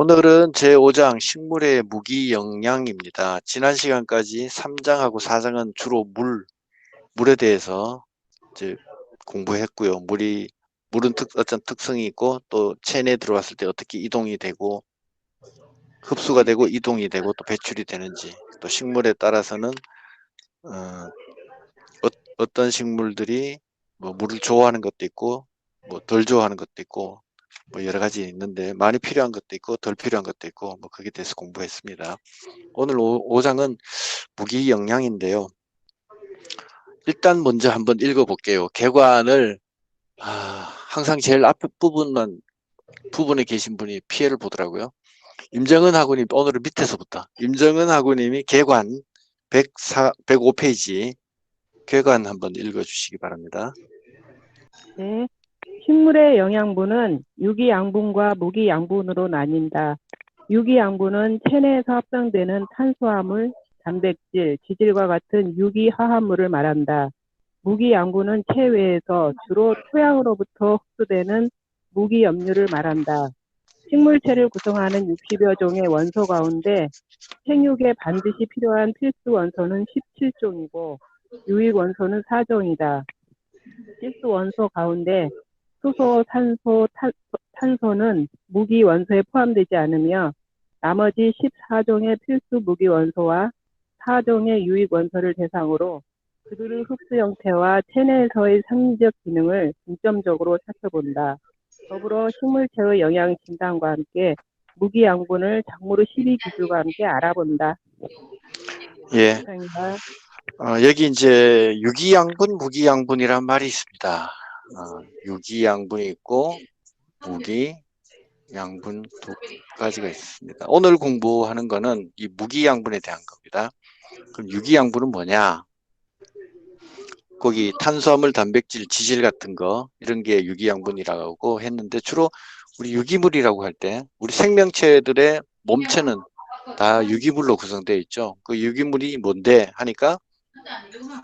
오늘은 제5장 식물의 무기 영양입니다. 지난 시간까지 3장하고 4장은 주로 물에 대해서 이제 공부했고요. 물은 어떤 특성이 있고 또 체내에 들어왔을 때 어떻게 이동이 되고 흡수가 되고 이동이 되고 또 배출이 되는지, 또 식물에 따라서는 어떤 식물들이 뭐 물을 좋아하는 것도 있고 뭐 덜 좋아하는 것도 있고 뭐 여러 가지 있는데, 많이 필요한 것도 있고 덜 필요한 것도 있고 뭐 거기에 대해서 공부했습니다. 오늘 5장은 무기 영양인데요. 일단 먼저 한번 읽어볼게요. 개관을 항상 제일 앞에 부분에 계신 분이 피해를 보더라고요. 임정은 학우님, 오늘은 밑에서부터 임정은 학우님이 개관 105페이지 개관 한번 읽어주시기 바랍니다. 네. 식물의 영양분은 유기양분과 무기양분으로 나뉜다. 유기양분은 체내에서 합성되는 탄수화물, 단백질, 지질과 같은 유기화합물을 말한다. 무기양분은 체외에서 주로 토양으로부터 흡수되는 무기염류를 말한다. 식물체를 구성하는 60여 종의 원소 가운데 생육에 반드시 필요한 필수 원소는 17종이고 유익 원소는 4종이다. 필수 원소 가운데 수소, 산소, 탄소는 무기 원소에 포함되지 않으며 나머지 14종의 필수 무기 원소와 4종의 유익 원소를 대상으로 그들의 흡수 형태와 체내에서의 생리적 기능을 중점적으로 살펴본다. 더불어 식물체의 영양 진단과 함께 무기 양분을 작물의 12기술과 함께 알아본다. 예. 여기 이제 유기양분, 무기양분이란 말이 있습니다. 유기양분이 있고 무기양분 두 가지가 있습니다. 오늘 공부하는 거는 이 무기양분에 대한 겁니다. 그럼 유기양분은 뭐냐? 거기 탄수화물, 단백질, 지질 같은 거, 이런 게 유기양분이라고 했는데, 주로 우리 유기물이라고 할 때 우리 생명체들의 몸체는 다 유기물로 구성되어 있죠. 그 유기물이 뭔데 하니까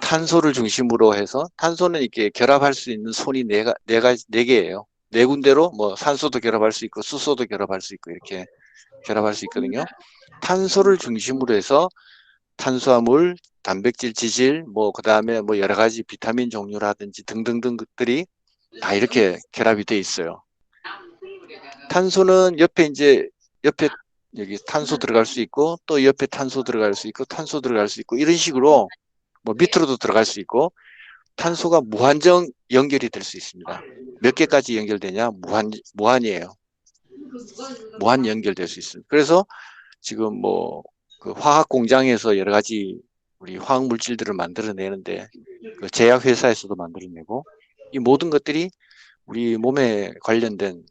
탄소를 중심으로 해서, 탄소는 이렇게 결합할 수 있는 손이 네 개예요. 네 군데로 뭐 산소도 결합할 수 있고 수소도 결합할 수 있고 이렇게 결합할 수 있거든요. 탄소를 중심으로 해서 탄수화물, 단백질, 지질, 뭐 그다음에 뭐 여러 가지 비타민 종류라든지 등등등 것들이 다 이렇게 결합이 돼 있어요. 탄소는 옆에 여기 탄소 들어갈 수 있고, 또 옆에 탄소 들어갈 수 있고, 탄소 들어갈 수 있고, 이런 식으로 뭐 밑으로도 들어갈 수 있고, 탄소가 무한정 연결이 될 수 있습니다. 몇 개까지 연결되냐? 무한이에요. 무한 연결될 수 있습니다. 그래서 지금 뭐 그 화학 공장에서 여러 가지 우리 화학 물질들을 만들어내는데, 그 제약 회사에서도 만들어내고, 이 모든 것들이 우리 몸에 관련된,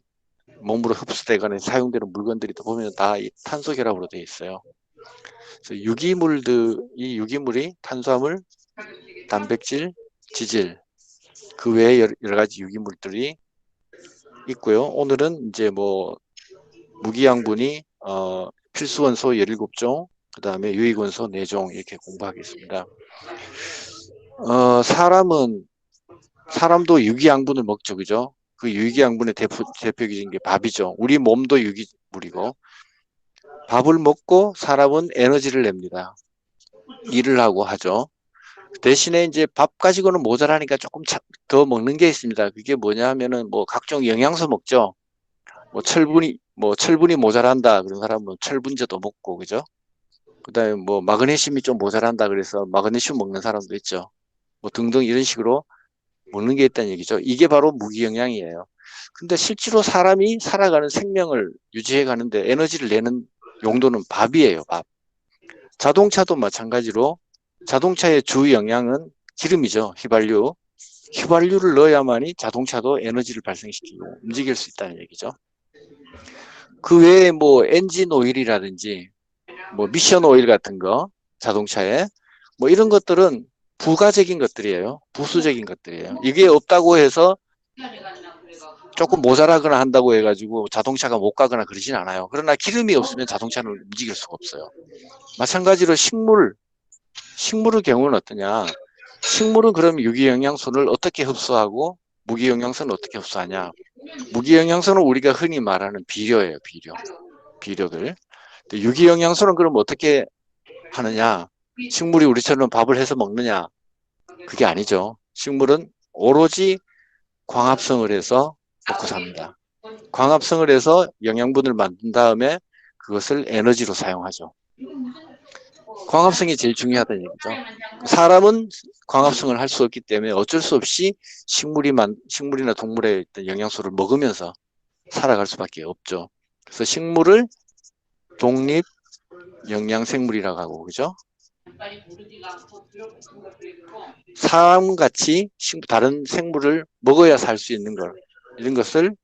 몸으로 흡수되거나 사용되는 물건들이 보면 다 탄소 결합으로 되어 있어요. 그래서 이 유기물이 탄수화물, 단백질, 지질, 그 외에 여러 가지 유기물들이 있고요. 오늘은 이제 뭐 무기양분이 필수 원소 17종, 그 다음에 유익 원소 4종 이렇게 공부하겠습니다. 사람도 유기양분을 먹죠, 그죠? 그 유기양분의 대표적인 게 밥이죠. 우리 몸도 유기물이고, 밥을 먹고 사람은 에너지를 냅니다. 일을 하고 하죠. 대신에 이제 밥 가지고는 모자라니까 조금 더 먹는 게 있습니다. 그게 뭐냐 하면은 뭐 각종 영양소 먹죠. 뭐 철분이 모자란다 그런 사람은 철분제도 먹고, 그죠? 그다음에 뭐 마그네슘이 좀 모자란다 그래서 마그네슘 먹는 사람도 있죠. 뭐 등등 이런 식으로 먹는 게 있다는 얘기죠. 이게 바로 무기영양이에요. 근데 실제로 사람이 살아가는 생명을 유지해 가는데 에너지를 내는 용도는 밥이에요, 밥. 자동차도 마찬가지로 자동차의 주 영양은 기름이죠, 휘발유. 휘발유를 넣어야만이 자동차도 에너지를 발생시키고 움직일 수 있다는 얘기죠. 그 외에 뭐 엔진 오일이라든지 뭐 미션 오일 같은 거, 자동차에 뭐 이런 것들은 부가적인 것들이에요. 부수적인 것들이에요. 이게 없다고 해서 조금 모자라거나 한다고 해가지고 자동차가 못 가거나 그러진 않아요. 그러나 기름이 없으면 자동차는 움직일 수가 없어요. 마찬가지로 식물의 경우는 어떠냐? 식물은 그럼 유기영양소를 어떻게 흡수하고 무기영양소는 어떻게 흡수하냐? 무기영양소는 우리가 흔히 말하는 비료예요, 비료. 비료들. 유기영양소는 그럼 어떻게 하느냐? 식물이 우리처럼 밥을 해서 먹느냐? 그게 아니죠. 식물은 오로지 광합성을 해서 먹고 삽니다. 광합성을 해서 영양분을 만든 다음에 그것을 에너지로 사용하죠. 광합성이 제일 중요하다는 얘기죠. 사람은 광합성을 할 수 없기 때문에 어쩔 수 없이 식물이나 동물의 영양소를 먹으면서 살아갈 수밖에 없죠. 그래서 식물을 독립 영양생물이라고 하고, 그죠? 사람같이 다른 생물을 먹어야 살 수 있는 걸, 이런 것을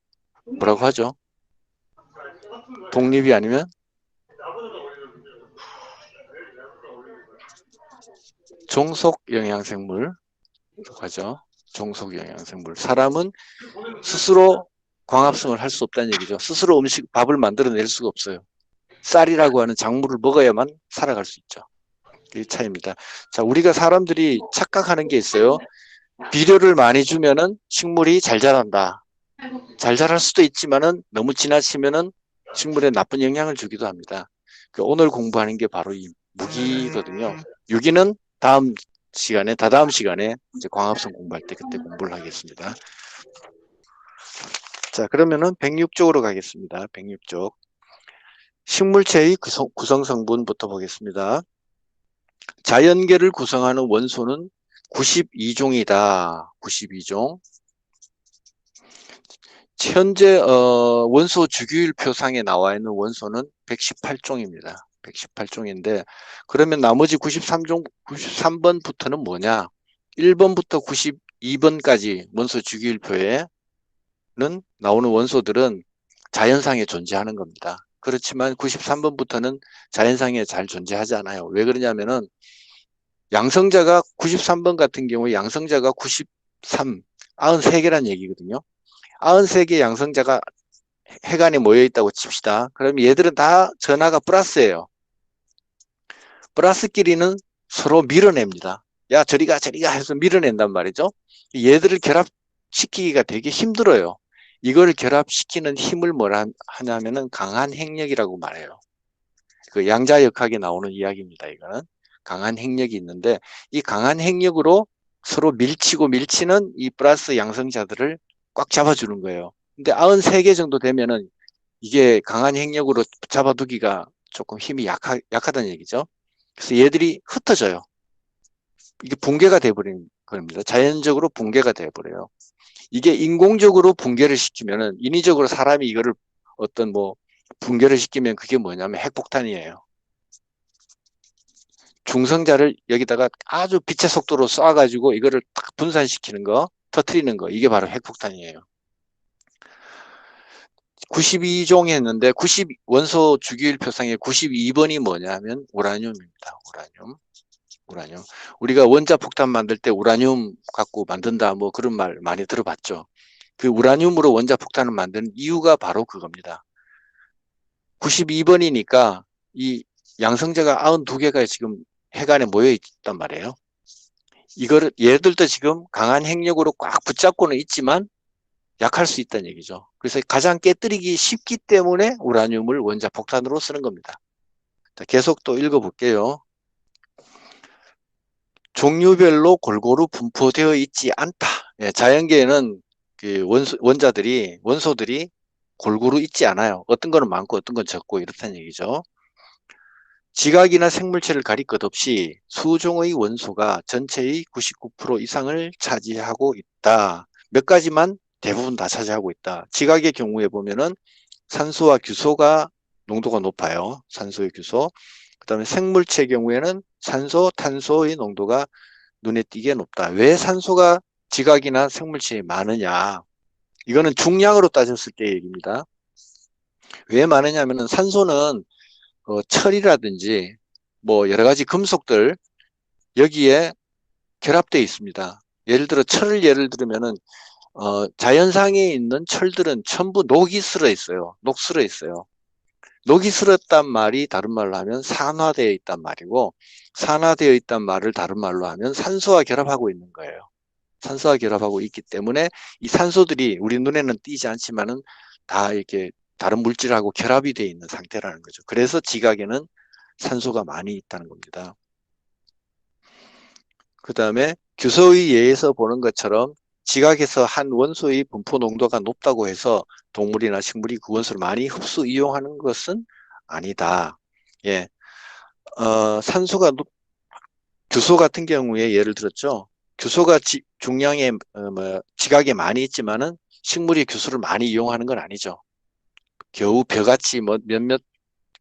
뭐라고 하죠? 독립이 아니면 종속 영양생물이라고 하죠. 종속 영양생물. 사람은 스스로 광합성을 할 수 없다는 얘기죠. 스스로 밥을 만들어낼 수가 없어요. 쌀이라고 하는 작물을 먹어야만 살아갈 수 있죠. 이 차이입니다. 자, 우리가 사람들이 착각하는 게 있어요. 비료를 많이 주면은 식물이 잘 자란다. 잘 자랄 수도 있지만은 너무 지나치면은 식물에 나쁜 영향을 주기도 합니다. 오늘 공부하는 게 바로 이 무기거든요. 유기는 다다음 시간에 이제 광합성 공부할 때 그때 공부를 하겠습니다. 자, 그러면은 106쪽으로 가겠습니다. 106쪽. 식물체의 구성 성분부터 보겠습니다. 자연계를 구성하는 원소는 92종이다. 92종. 현재 원소 주기율표상에 나와 있는 원소는 118종입니다. 118종인데 그러면 나머지 93종, 93번부터는 뭐냐? 1번부터 92번까지 원소 주기율표에는 나오는 원소들은 자연상에 존재하는 겁니다. 그렇지만 93번부터는 자연상에 잘 존재하지 않아요. 왜 그러냐면은 양성자가 93번 같은 경우에 양성자가 93, 93개란 얘기거든요. 93개 양성자가 해간에 모여 있다고 칩시다. 그럼 얘들은 다 전하가 플러스예요. 플러스끼리는 서로 밀어냅니다. 야, 저리가 해서 밀어낸단 말이죠. 얘들을 결합시키기가 되게 힘들어요. 이걸 결합시키는 힘을 뭐라 하냐면은 강한 핵력이라고 말해요. 그 양자역학에 나오는 이야기입니다. 이거는 강한 핵력이 있는데 이 강한 핵력으로 서로 밀치는 이 플러스 양성자들을 꽉 잡아주는 거예요. 근데 93개 정도 되면은 이게 강한 핵력으로 잡아두기가 조금 힘이 약하다는 얘기죠. 그래서 얘들이 흩어져요. 이게 붕괴가 돼버리는 겁니다. 자연적으로 붕괴가 돼버려요. 이게 인공적으로 붕괴를 시키면은 인위적으로 사람이 이거를 어떤 붕괴를 시키면 그게 뭐냐면 핵폭탄이에요. 중성자를 여기다가 아주 빛의 속도로 쏴가지고 이거를 딱 분산시키는 거, 터트리는 거, 이게 바로 핵폭탄이에요. 92종이 했는데 원소 주기율 표상에 92번이 뭐냐면 우라늄입니다. 우라늄. 우리가 원자 폭탄 만들 때 우라늄 갖고 만든다 그런 말 많이 들어봤죠. 그 우라늄으로 원자 폭탄을 만드는 이유가 바로 그겁니다. 92번이니까 이 양성자가 92개가 지금 해간에 모여 있단 말이에요. 얘들도 지금 강한 핵력으로 꽉 붙잡고는 있지만 약할 수 있다는 얘기죠. 그래서 가장 깨뜨리기 쉽기 때문에 우라늄을 원자 폭탄으로 쓰는 겁니다. 자, 계속 또 읽어볼게요. 종류별로 골고루 분포되어 있지 않다. 예, 자연계에는 그 원소들이 골고루 있지 않아요. 어떤 거는 많고 어떤 건 적고 이렇다는 얘기죠. 지각이나 생물체를 가릴 것 없이 수종의 원소가 전체의 99% 이상을 차지하고 있다. 몇 가지만 대부분 다 차지하고 있다. 지각의 경우에 보면은 산소와 규소가 농도가 높아요. 산소의 규소. 그 다음에 생물체의 경우에는 산소, 탄소의 농도가 눈에 띄게 높다. 왜 산소가 지각이나 생물체에 많으냐? 이거는 중량으로 따졌을 때 얘기입니다. 왜 많으냐면은 산소는 철이라든지 여러 가지 금속들 여기에 결합되어 있습니다. 예를 들어 철을 예를 들면은 자연상에 있는 철들은 전부 녹이 슬어 있어요. 녹슬어 있어요. 녹이 슬었단 말이 다른 말로 하면 산화되어 있단 말이고 산화되어 있단 말을 다른 말로 하면 산소와 결합하고 있는 거예요. 산소와 결합하고 있기 때문에 이 산소들이 우리 눈에는 띄지 않지만은 다 이렇게 다른 물질하고 결합이 되어 있는 상태라는 거죠. 그래서 지각에는 산소가 많이 있다는 겁니다. 그 다음에 규소의 예에서 보는 것처럼 지각에서 한 원소의 분포 농도가 높다고 해서 동물이나 식물이 그 원소를 많이 흡수 이용하는 것은 아니다. 예, 산소가 규소 같은 경우에 예를 들었죠. 규소가 중량에 지각에 많이 있지만은 식물이 규소를 많이 이용하는 건 아니죠. 겨우 벼같이 뭐 몇몇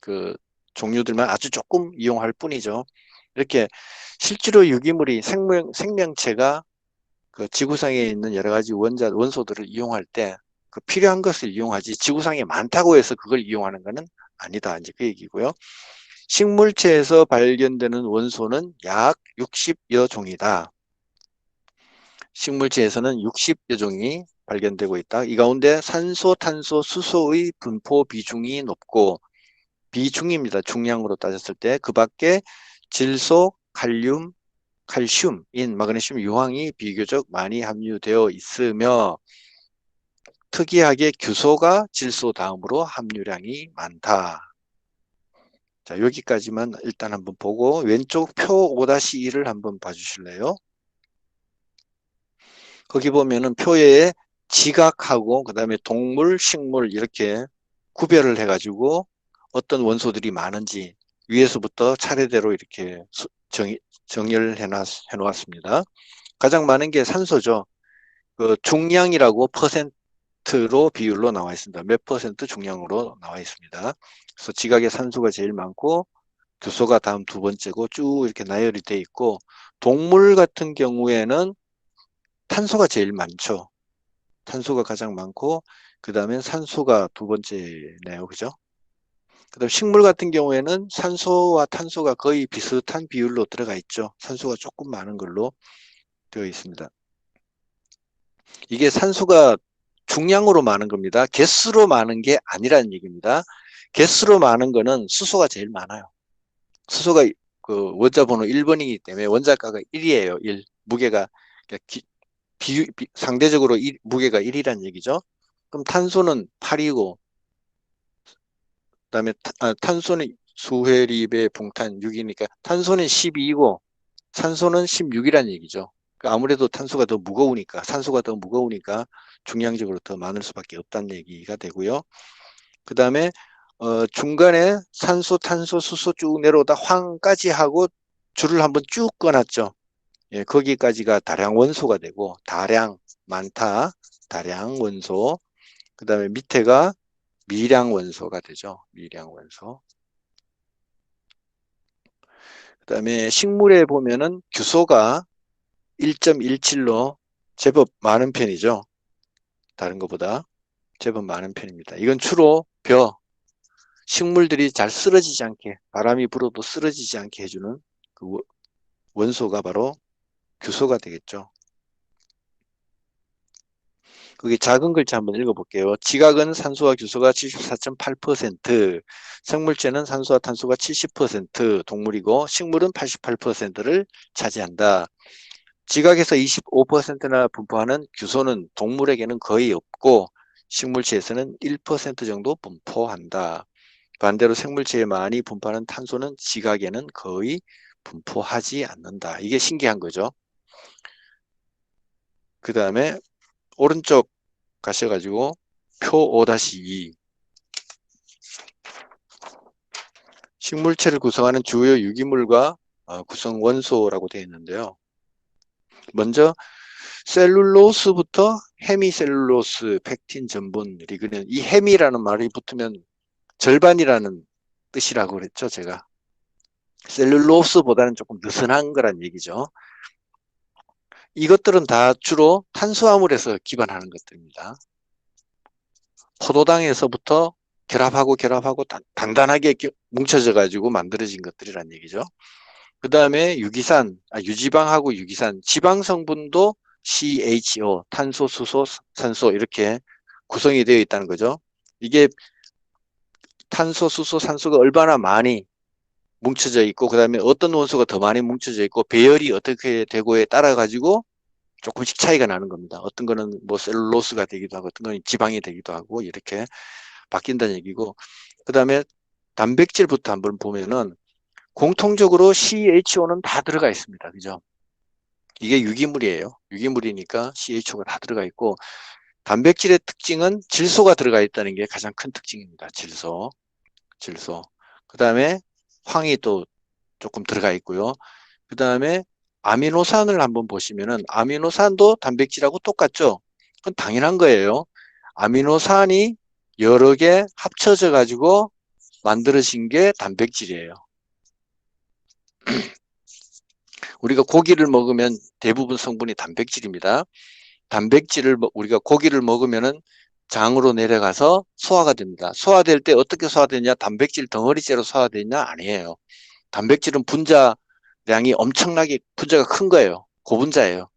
그 종류들만 아주 조금 이용할 뿐이죠. 이렇게 실제로 유기물이 생명체가 그 지구상에 있는 여러 가지 원소들을 이용할 때 그 필요한 것을 이용하지 지구상에 많다고 해서 그걸 이용하는 것은 아니다. 이제 그 얘기고요. 식물체에서 발견되는 원소는 약 60여 종이다. 식물체에서는 60여 종이 발견되고 있다. 이 가운데 산소, 탄소, 수소의 분포 비중이 높고 비중입니다. 중량으로 따졌을 때 그 밖에 질소, 칼륨, 칼슘인 마그네슘, 유황이 비교적 많이 함유되어 있으며 특이하게 규소가 질소 다음으로 함유량이 많다. 자, 여기까지만 일단 한번 보고 왼쪽 표 5-2를 한번 봐주실래요? 거기 보면은 표에 지각하고 그다음에 동물, 식물 이렇게 구별을 해가지고 어떤 원소들이 많은지 위에서부터 차례대로 이렇게 정의를 해놓았습니다. 가장 많은 게 산소죠. 그 중량이라고 퍼센트로 비율로 나와 있습니다. 몇 퍼센트 중량으로 나와 있습니다. 그래서 지각에 산소가 제일 많고 규소가 다음 두 번째고 쭉 이렇게 나열이 돼 있고 동물 같은 경우에는 탄소가 제일 많죠. 탄소가 가장 많고 그 다음에 산소가 두 번째네요. 그죠? 그 다음 식물 같은 경우에는 산소와 탄소가 거의 비슷한 비율로 들어가 있죠. 산소가 조금 많은 걸로 되어 있습니다. 이게 산소가 중량으로 많은 겁니다. 개수로 많은 게 아니라는 얘기입니다. 개수로 많은 거는 수소가 제일 많아요. 수소가 그 원자 번호 1번이기 때문에 원자가가 1이에요. 1. 무게가 상대적으로 무게가 1이라는 얘기죠. 그럼 탄소는 8이고 그다음에 탄소는 수회립의 봉탄 6이니까 탄소는 12이고 산소는 16이라는 얘기죠. 그러니까 아무래도 탄소가 더 무거우니까 산소가 더 무거우니까 중량적으로 더 많을 수밖에 없다는 얘기가 되고요. 그 다음에 중간에 산소, 탄소, 수소 쭉 내려오다 황까지 하고 줄을 한번 쭉 꺼놨죠. 예, 거기까지가 다량 원소가 되고 다량 많다, 다량 원소. 그 다음에 밑에가 미량 원소가 되죠. 미량 원소. 그 다음에 식물에 보면은 규소가 1.17로 제법 많은 편이죠. 다른 것보다 제법 많은 편입니다. 이건 주로 식물들이 잘 쓰러지지 않게 바람이 불어도 쓰러지지 않게 해주는 그 원소가 바로 규소가 되겠죠. 거기 작은 글자 한번 읽어볼게요. 지각은 산소와 규소가 74.8%, 생물체는 산소와 탄소가 70%, 동물이고 식물은 88%를 차지한다. 지각에서 25%나 분포하는 규소는 동물에게는 거의 없고 식물체에서는 1% 정도 분포한다. 반대로 생물체에 많이 분포하는 탄소는 지각에는 거의 분포하지 않는다. 이게 신기한 거죠. 그 다음에 오른쪽 가셔가지고 표 5-2 식물체를 구성하는 주요 유기물과 구성 원소라고 되어 있는데요. 먼저 셀룰로스부터 헤미셀룰로스, 펙틴, 전분, 리그닌. 이 헤미라는 말이 붙으면 절반이라는 뜻이라고 그랬죠, 제가. 셀룰로스보다는 조금 느슨한 거란 얘기죠. 이것들은 다 주로 탄수화물에서 기반하는 것들입니다. 포도당에서부터 결합하고 단단하게 뭉쳐져 가지고 만들어진 것들이란 얘기죠. 그 다음에 유지방하고 유기산, 지방 성분도 CHO, 탄소, 수소, 산소 이렇게 구성이 되어 있다는 거죠. 이게 탄소, 수소, 산소가 얼마나 많이 뭉쳐져 있고 그 다음에 어떤 원소가 더 많이 뭉쳐져 있고 배열이 어떻게 되고에 따라 가지고 조금씩 차이가 나는 겁니다. 어떤 거는 뭐 셀룰로스가 되기도 하고 어떤 거는 지방이 되기도 하고 이렇게 바뀐다는 얘기고, 그 다음에 단백질부터 한번 보면은 공통적으로 CHO는 다 들어가 있습니다. 그죠? 이게 유기물이에요. 유기물이니까 CHO가 다 들어가 있고, 단백질의 특징은 질소가 들어가 있다는 게 가장 큰 특징입니다. 질소. 그 다음에 황이 또 조금 들어가 있고요. 그 다음에 아미노산을 한번 보시면은 아미노산도 단백질하고 똑같죠? 그건 당연한 거예요. 아미노산이 여러 개 합쳐져 가지고 만들어진 게 단백질이에요. 우리가 고기를 먹으면 대부분 성분이 단백질입니다. 우리가 고기를 먹으면은 장으로 내려가서 소화가 됩니다. 소화될 때 어떻게 소화되냐? 단백질 덩어리째로 소화되냐? 아니에요. 단백질은 분자량이 엄청나게 분자가 큰 거예요. 고분자예요.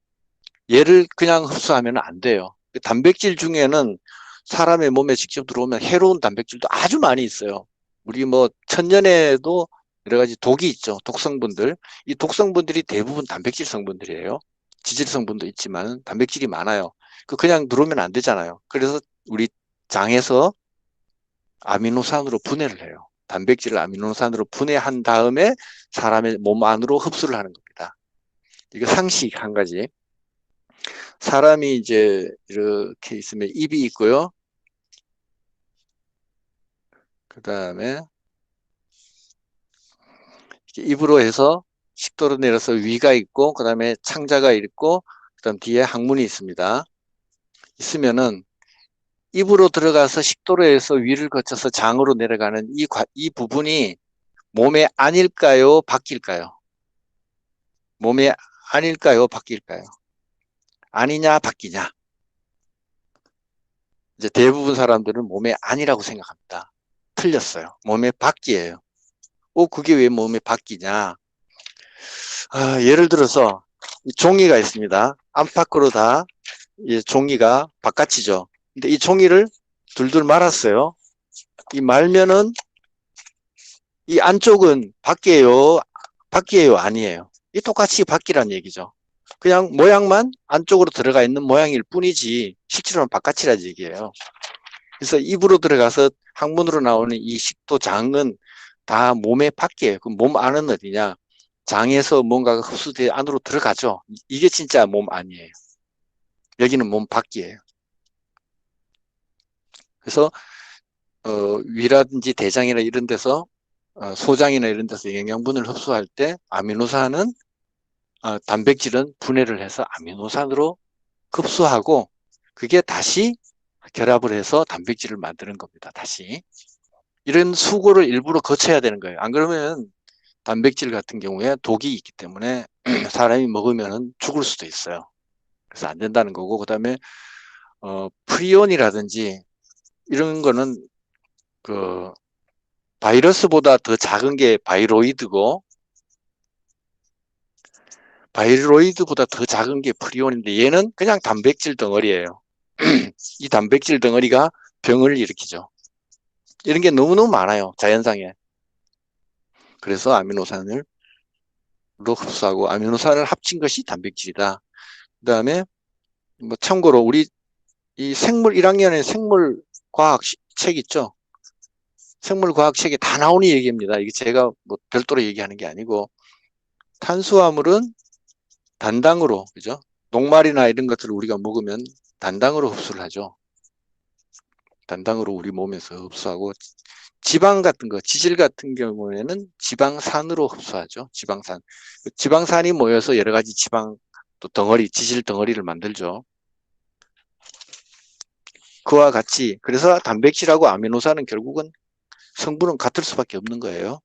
얘를 그냥 흡수하면 안 돼요. 단백질 중에는 사람의 몸에 직접 들어오면 해로운 단백질도 아주 많이 있어요. 우리 뭐 천년에도 여러 가지 독이 있죠. 독성분들. 이 독성분들이 대부분 단백질 성분들이에요. 지질 성분도 있지만 단백질이 많아요. 그냥 들어오면 안 되잖아요. 그래서 우리 장에서 아미노산으로 분해를 해요. 단백질을 아미노산으로 분해한 다음에 사람의 몸 안으로 흡수를 하는 겁니다. 이거 상식 한 가지. 사람이 이제 이렇게 있으면 입이 있고요. 그 다음에 입으로 해서 식도로 내려서 위가 있고, 그 다음에 창자가 있고, 그 다음 뒤에 항문이 있습니다. 있으면은 입으로 들어가서 식도로 해서 위를 거쳐서 장으로 내려가는 이 부분이 몸에 안일까요? 바뀔까요? 몸에 안일까요? 바뀔까요? 아니냐, 바뀌냐? 이제 대부분 사람들은 몸에 안이라고 생각합니다. 틀렸어요. 몸에 바뀌에요. 그게 왜 몸에 바뀌냐? 예를 들어서 종이가 있습니다. 안팎으로 다 종이가 바깥이죠. 근데 이 종이를 둘둘 말았어요. 이 말면은 이 안쪽은 밖이에요, 아니에요? 이 똑같이 밖이란 얘기죠. 그냥 모양만 안쪽으로 들어가 있는 모양일 뿐이지 실제로는 바깥이라는 얘기예요. 그래서 입으로 들어가서 항문으로 나오는 이 식도장은 다 몸의 밖이에요. 그럼 몸 안은 어디냐? 장에서 뭔가가 흡수돼 안으로 들어가죠. 이게 진짜 몸 안이에요. 여기는 몸 밖이에요. 그래서 위라든지 대장이나 이런 데서 소장이나 이런 데서 영양분을 흡수할 때 아미노산은 단백질은 분해를 해서 아미노산으로 흡수하고 그게 다시 결합을 해서 단백질을 만드는 겁니다. 다시. 이런 수고를 일부러 거쳐야 되는 거예요. 안 그러면 단백질 같은 경우에 독이 있기 때문에 사람이 먹으면 죽을 수도 있어요. 그래서 안 된다는 거고, 그 다음에 프리온이라든지 이런 거는 그 바이러스보다 더 작은 게 바이로이드보다 더 작은 게 프리온인데 얘는 그냥 단백질 덩어리예요. 이 단백질 덩어리가 병을 일으키죠. 이런 게 너무너무 많아요. 자연상에. 그래서 아미노산을 흡수하고 아미노산을 합친 것이 단백질이다. 그 다음에 뭐 참고로 우리 이 생물 1학년에 생물과학 책 있죠. 생물과학 책에 다 나오는 얘기입니다. 이게 제가 뭐 별도로 얘기하는 게 아니고 탄수화물은 단당으로, 그죠? 녹말이나 이런 것들을 우리가 먹으면 단당으로 흡수를 하죠. 단당으로 우리 몸에서 흡수하고 지방 같은 거, 지질 같은 경우에는 지방산으로 흡수하죠. 지방산이 모여서 여러 가지 지방 또 지질 덩어리를 만들죠. 그와 같이 그래서 단백질하고 아미노산은 결국은 성분은 같을 수밖에 없는 거예요.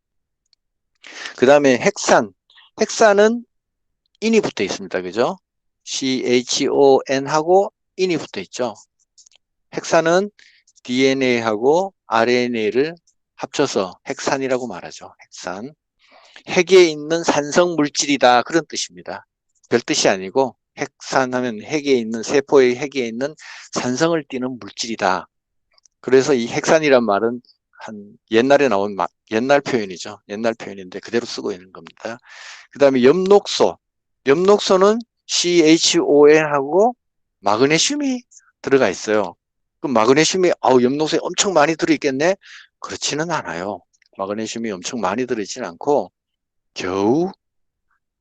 그 다음에 핵산은 인이 붙어 있습니다. 그죠? CHON하고 인이 붙어 있죠. 핵산은 DNA하고 RNA를 합쳐서 핵산이라고 말하죠. 핵산. 핵에 있는 산성 물질이다. 그런 뜻입니다. 별 뜻이 아니고 핵산하면 세포의 핵에 있는 산성을 띠는 물질이다. 그래서 이 핵산이란 말은 옛날에 나온 옛날 표현이죠. 옛날 표현인데 그대로 쓰고 있는 겁니다. 그 다음에 엽록소는 CHON하고 마그네슘이 들어가 있어요. 그럼 마그네슘이 엽록소에 엄청 많이 들어있겠네? 그렇지는 않아요. 마그네슘이 엄청 많이 들어있지는 않고 겨우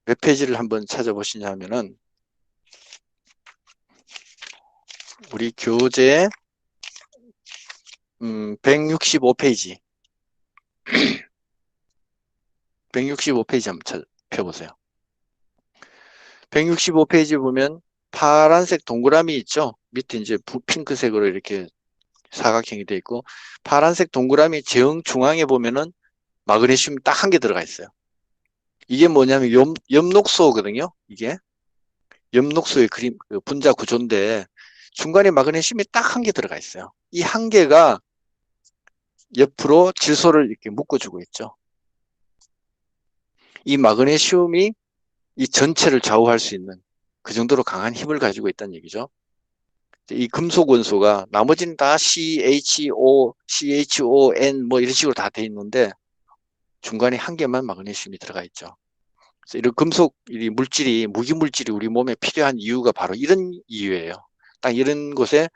몇 페이지를 한번 찾아보시냐 하면은 우리 교재 165페이지 165페이지 한번 펴보세요. 165페이지 보면 파란색 동그라미 있죠? 밑에 이제 핑크색으로 이렇게 사각형이 되어 있고 파란색 동그라미 정중앙에 보면은 마그네슘이 딱 한 개 들어가 있어요. 이게 뭐냐면 엽록소거든요. 이게 엽록소의 그림 그 분자 구조인데 중간에 마그네슘이 딱 한 개 들어가 있어요. 이 한 개가 옆으로 질소를 이렇게 묶어주고 있죠. 이 마그네슘이 이 전체를 좌우할 수 있는 그 정도로 강한 힘을 가지고 있다는 얘기죠. 이 금속 원소가 나머지는 다 CHO, CHON 뭐 이런 식으로 다 돼 있는데 중간에 한 개만 마그네슘이 들어가 있죠. 그래서 이런 금속 물질이 무기 물질이 우리 몸에 필요한 이유가 바로 이런 이유예요. 딱 이런 곳에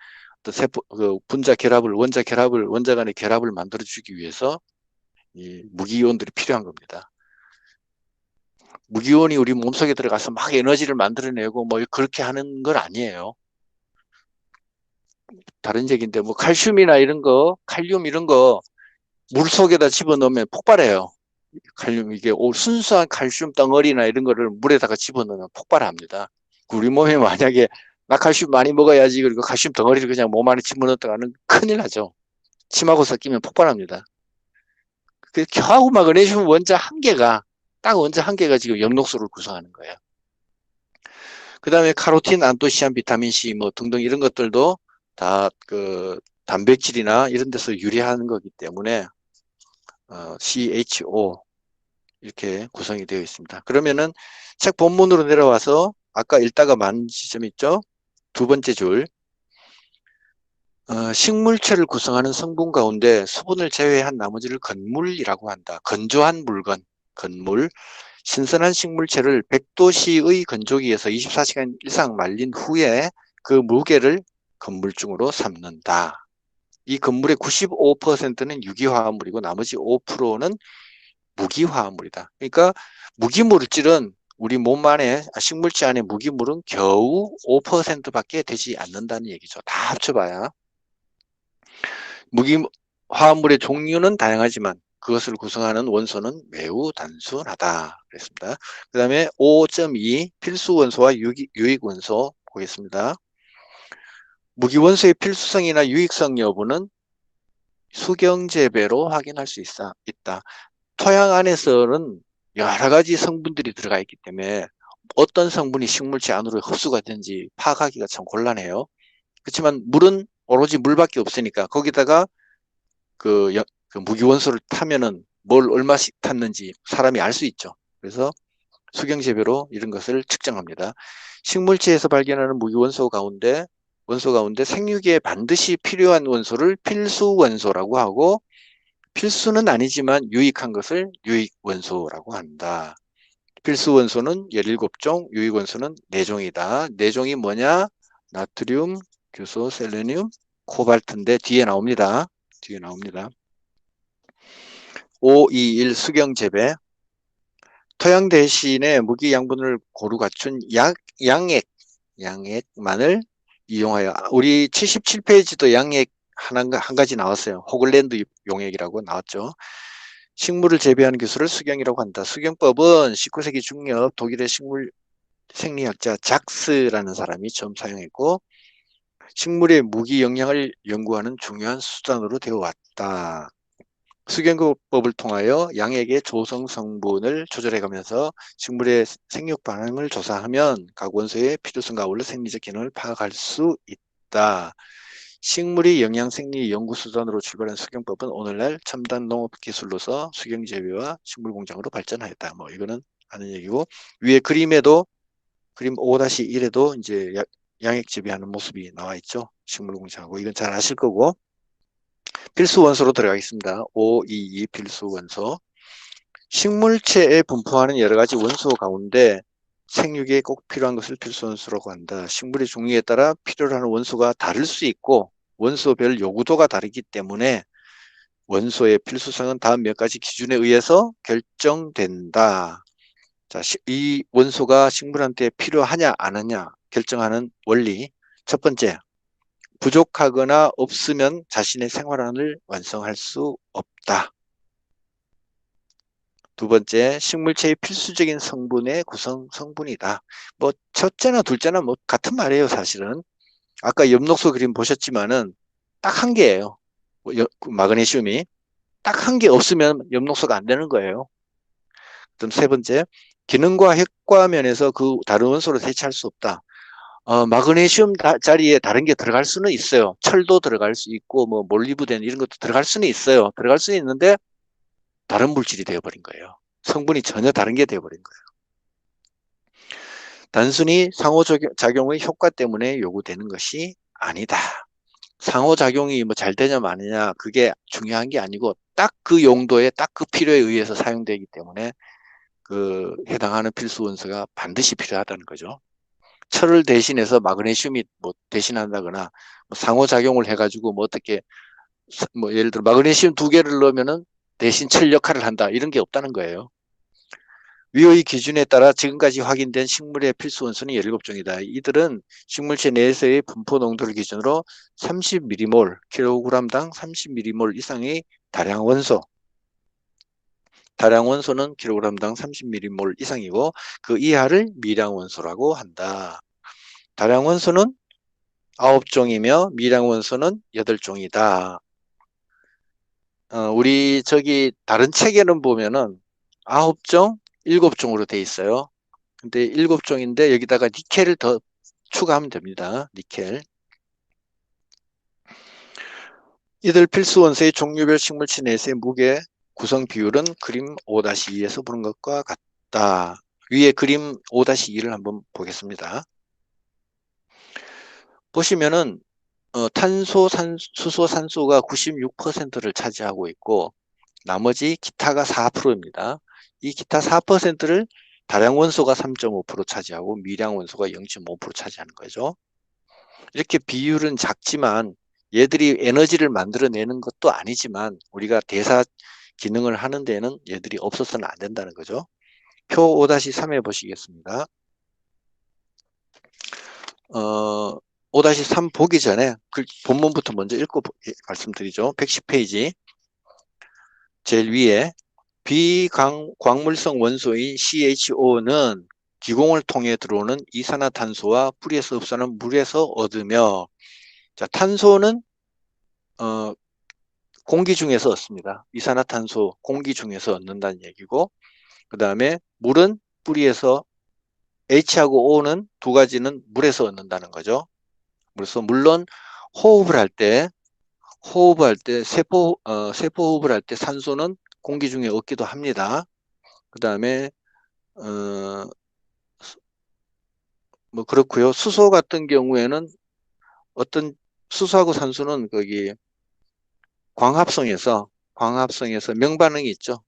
세포 그 분자 결합을 원자 간의 결합을 만들어 주기 위해서 이 무기이온들이 필요한 겁니다. 무기이온이 우리 몸속에 들어가서 막 에너지를 만들어내고 뭐 그렇게 하는 건 아니에요. 다른 얘기인데 뭐 칼슘이나 이런 거, 칼륨 이런 거 물 속에다 집어넣으면 폭발해요. 칼륨 이게 순수한 칼슘 덩어리나 이런 거를 물에다가 집어넣으면 폭발합니다. 우리 몸에 만약에 나 칼슘 많이 먹어야지 그리고 칼슘 덩어리를 그냥 몸 안에 집어넣었다가는 큰일 나죠. 침하고 섞이면 폭발합니다. 그 겨우 마그네슘 원자 한 개가 딱 원자 한 개가 지금 엽록소를 구성하는 거예요. 그 다음에 카로틴, 안토시안, 비타민 C 뭐 등등 이런 것들도 다 그 단백질이나 이런 데서 유래하는 거기 때문에 CHO 이렇게 구성이 되어 있습니다. 그러면은 책 본문으로 내려와서 아까 읽다가 만 지점 있죠? 두 번째 줄. 식물체를 구성하는 성분 가운데 수분을 제외한 나머지를 건물이라고 한다. 건조한 물건, 건물. 신선한 식물체를 100도씨의 건조기에서 24시간 이상 말린 후에 그 무게를 건물중으로 삼는다. 이 건물의 95%는 유기화합물이고 나머지 5%는 무기화합물이다. 그러니까 무기물질은 우리 몸 안에 식물체 안에 무기물은 겨우 5%밖에 되지 않는다는 얘기죠. 다 합쳐봐야. 무기화합물의 종류는 다양하지만 그것을 구성하는 원소는 매우 단순하다. 그랬습니다. 그 다음에 5.2 필수 원소와 유익 원소 보겠습니다. 무기 원소의 필수성이나 유익성 여부는 수경재배로 확인할 수 있다. 토양 안에서는 여러 가지 성분들이 들어가 있기 때문에 어떤 성분이 식물체 안으로 흡수가 되는지 파악하기가 참 곤란해요. 그렇지만 물은 오로지 물밖에 없으니까 거기다가 그 무기원소를 타면은 뭘 얼마씩 탔는지 사람이 알 수 있죠. 그래서 수경재배로 이런 것을 측정합니다. 식물체에서 발견하는 무기원소 가운데 생육에 반드시 필요한 원소를 필수 원소라고 하고 필수는 아니지만 유익한 것을 유익 원소라고 한다. 필수 원소는 17종, 유익 원소는 4종이다. 4종이 뭐냐? 나트륨, 규소, 셀레늄, 코발트인데 뒤에 나옵니다. 521 수경 재배. 토양 대신에 무기 양분을 고루 갖춘 양액만을 이용하여 우리 77페이지도 양액 한 가지 나왔어요. 호글랜드 용액이라고 나왔죠. 식물을 재배하는 기술을 수경이라고 한다. 수경법은 19세기 중엽 독일의 식물 생리학자 작스라는 사람이 처음 사용했고 식물의 무기 영양을 연구하는 중요한 수단으로 되어 왔다. 수경법을 통하여 양액의 조성 성분을 조절해가면서 식물의 생육 반응을 조사하면 각 원소의 필요성과 아울러 생리적 기능을 파악할 수 있다. 식물이 영양 생리 연구 수단으로 출발한 수경법은 오늘날 첨단 농업 기술로서 수경 재배와 식물 공장으로 발전하였다. 뭐 이거는 하는 얘기고 위에 그림 5-1에도 이제 양액 재배하는 모습이 나와 있죠. 식물 공장하고 이건 잘 아실 거고 필수 원소로 들어가겠습니다. 522 필수 원소. 식물체에 분포하는 여러 가지 원소 가운데 생육에 꼭 필요한 것을 필수 원소라고 한다. 식물의 종류에 따라 필요로 하는 원소가 다를 수 있고 원소별 요구도가 다르기 때문에 원소의 필수성은 다음 몇 가지 기준에 의해서 결정된다. 자, 이 원소가 식물한테 필요하냐 안 하냐 결정하는 원리. 첫 번째, 부족하거나 없으면 자신의 생활안을 완성할 수 없다. 두 번째, 식물체의 필수적인 성분의 구성 성분이다. 뭐 첫째나 둘째나 뭐 같은 말이에요, 사실은. 아까 엽록소 그림 보셨지만은 딱 한 개예요. 마그네슘이 딱 한 개 없으면 엽록소가 안 되는 거예요. 그럼 세 번째, 기능과 효과 면에서 그 다른 원소로 대체할 수 없다. 마그네슘 자리에 다른 게 들어갈 수는 있어요. 철도 들어갈 수 있고, 뭐, 몰리브덴 이런 것도 들어갈 수는 있어요. 들어갈 수는 있는데, 다른 물질이 되어버린 거예요. 성분이 전혀 다른 게 되어버린 거예요. 단순히 상호작용의 효과 때문에 요구되는 것이 아니다. 상호작용이 뭐 잘 되냐 마느냐, 그게 중요한 게 아니고, 딱 그 용도에, 딱 그 필요에 의해서 사용되기 때문에, 그 해당하는 필수 원소가 반드시 필요하다는 거죠. 철을 대신해서 마그네슘이 뭐 대신한다거나 뭐 상호작용을 해가지고 뭐 어떻게 뭐 예를 들어 마그네슘 2개를 넣으면은 대신 철 역할을 한다 이런 게 없다는 거예요. 위의 기준에 따라 지금까지 확인된 식물의 필수 원소는 17종이다. 이들은 식물체 내에서의 분포 농도를 기준으로 30mm몰, kg당 30mm몰 이상의 다량 원소, 다량 원소는 kg당 30mm몰 이상이고 그 이하를 미량 원소라고 한다. 다량 원소는 9종이며 미량 원소는 8종이다. 우리 저기 다른 책에는 보면은 9종, 7종으로 돼 있어요. 근데 7종인데 여기다가 니켈을 더 추가하면 됩니다. 니켈. 이들 필수 원소의 종류별 식물체 내에서의 무게 구성 비율은 그림 5-2에서 보는 것과 같다. 위에 그림 5-2를 한번 보겠습니다. 보시면은 탄소, 수소, 산소가 96%를 차지하고 있고 나머지 기타가 4%입니다. 이 기타 4%를 다량 원소가 3.5% 차지하고 미량 원소가 0.5% 차지하는 거죠. 이렇게 비율은 작지만 얘들이 에너지를 만들어내는 것도 아니지만 우리가 대사 기능을 하는 데는 얘들이 없어서는 안 된다는 거죠. 표 5-3에 보시겠습니다. 5-3 보기 전에 본문부터 먼저 읽고 말씀드리죠. 110페이지 제일 위에 비광물성 원소인 CHO는 기공을 통해 들어오는 이산화탄소와 뿌리에서 흡수하는 물에서 얻으며, 자, 탄소는 공기 중에서 얻습니다. 이산화탄소 공기 중에서 얻는다는 얘기고, 그 다음에 물은 뿌리에서, H하고 O는 두 가지는 물에서 얻는다는 거죠. 그래서 물론 호흡을 할 때 세포 호흡을 할 때 산소는 공기 중에 얻기도 합니다. 그 다음에 뭐 그렇고요. 수소 같은 경우에는 어떤 수소하고 산소는 거기 광합성에서 명반응이 있죠.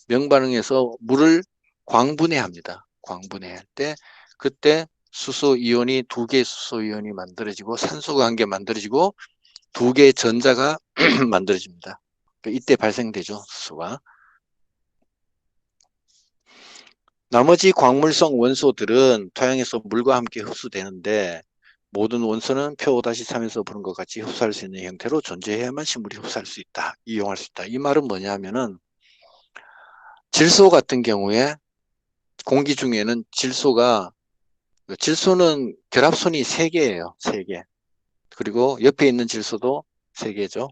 명반응에서 물을 광분해합니다. 광분해할 때 그때 수소 이온이 2개의 수소 이온이 만들어지고 산소가 1개 만들어지고 2개의 전자가 만들어집니다. 이때 발생되죠. 수소가. 나머지 광물성 원소들은 토양에서 물과 함께 흡수되는데 모든 원소는 표 5-3에서 보는 것 같이 흡수할 수 있는 형태로 존재해야만 식물이 흡수할 수 있다. 이용할 수 있다. 이 말은 뭐냐면은 질소 같은 경우에 공기 중에는 질소는 결합선이 3개예요. 3개. 그리고 옆에 있는 질소도 3개죠.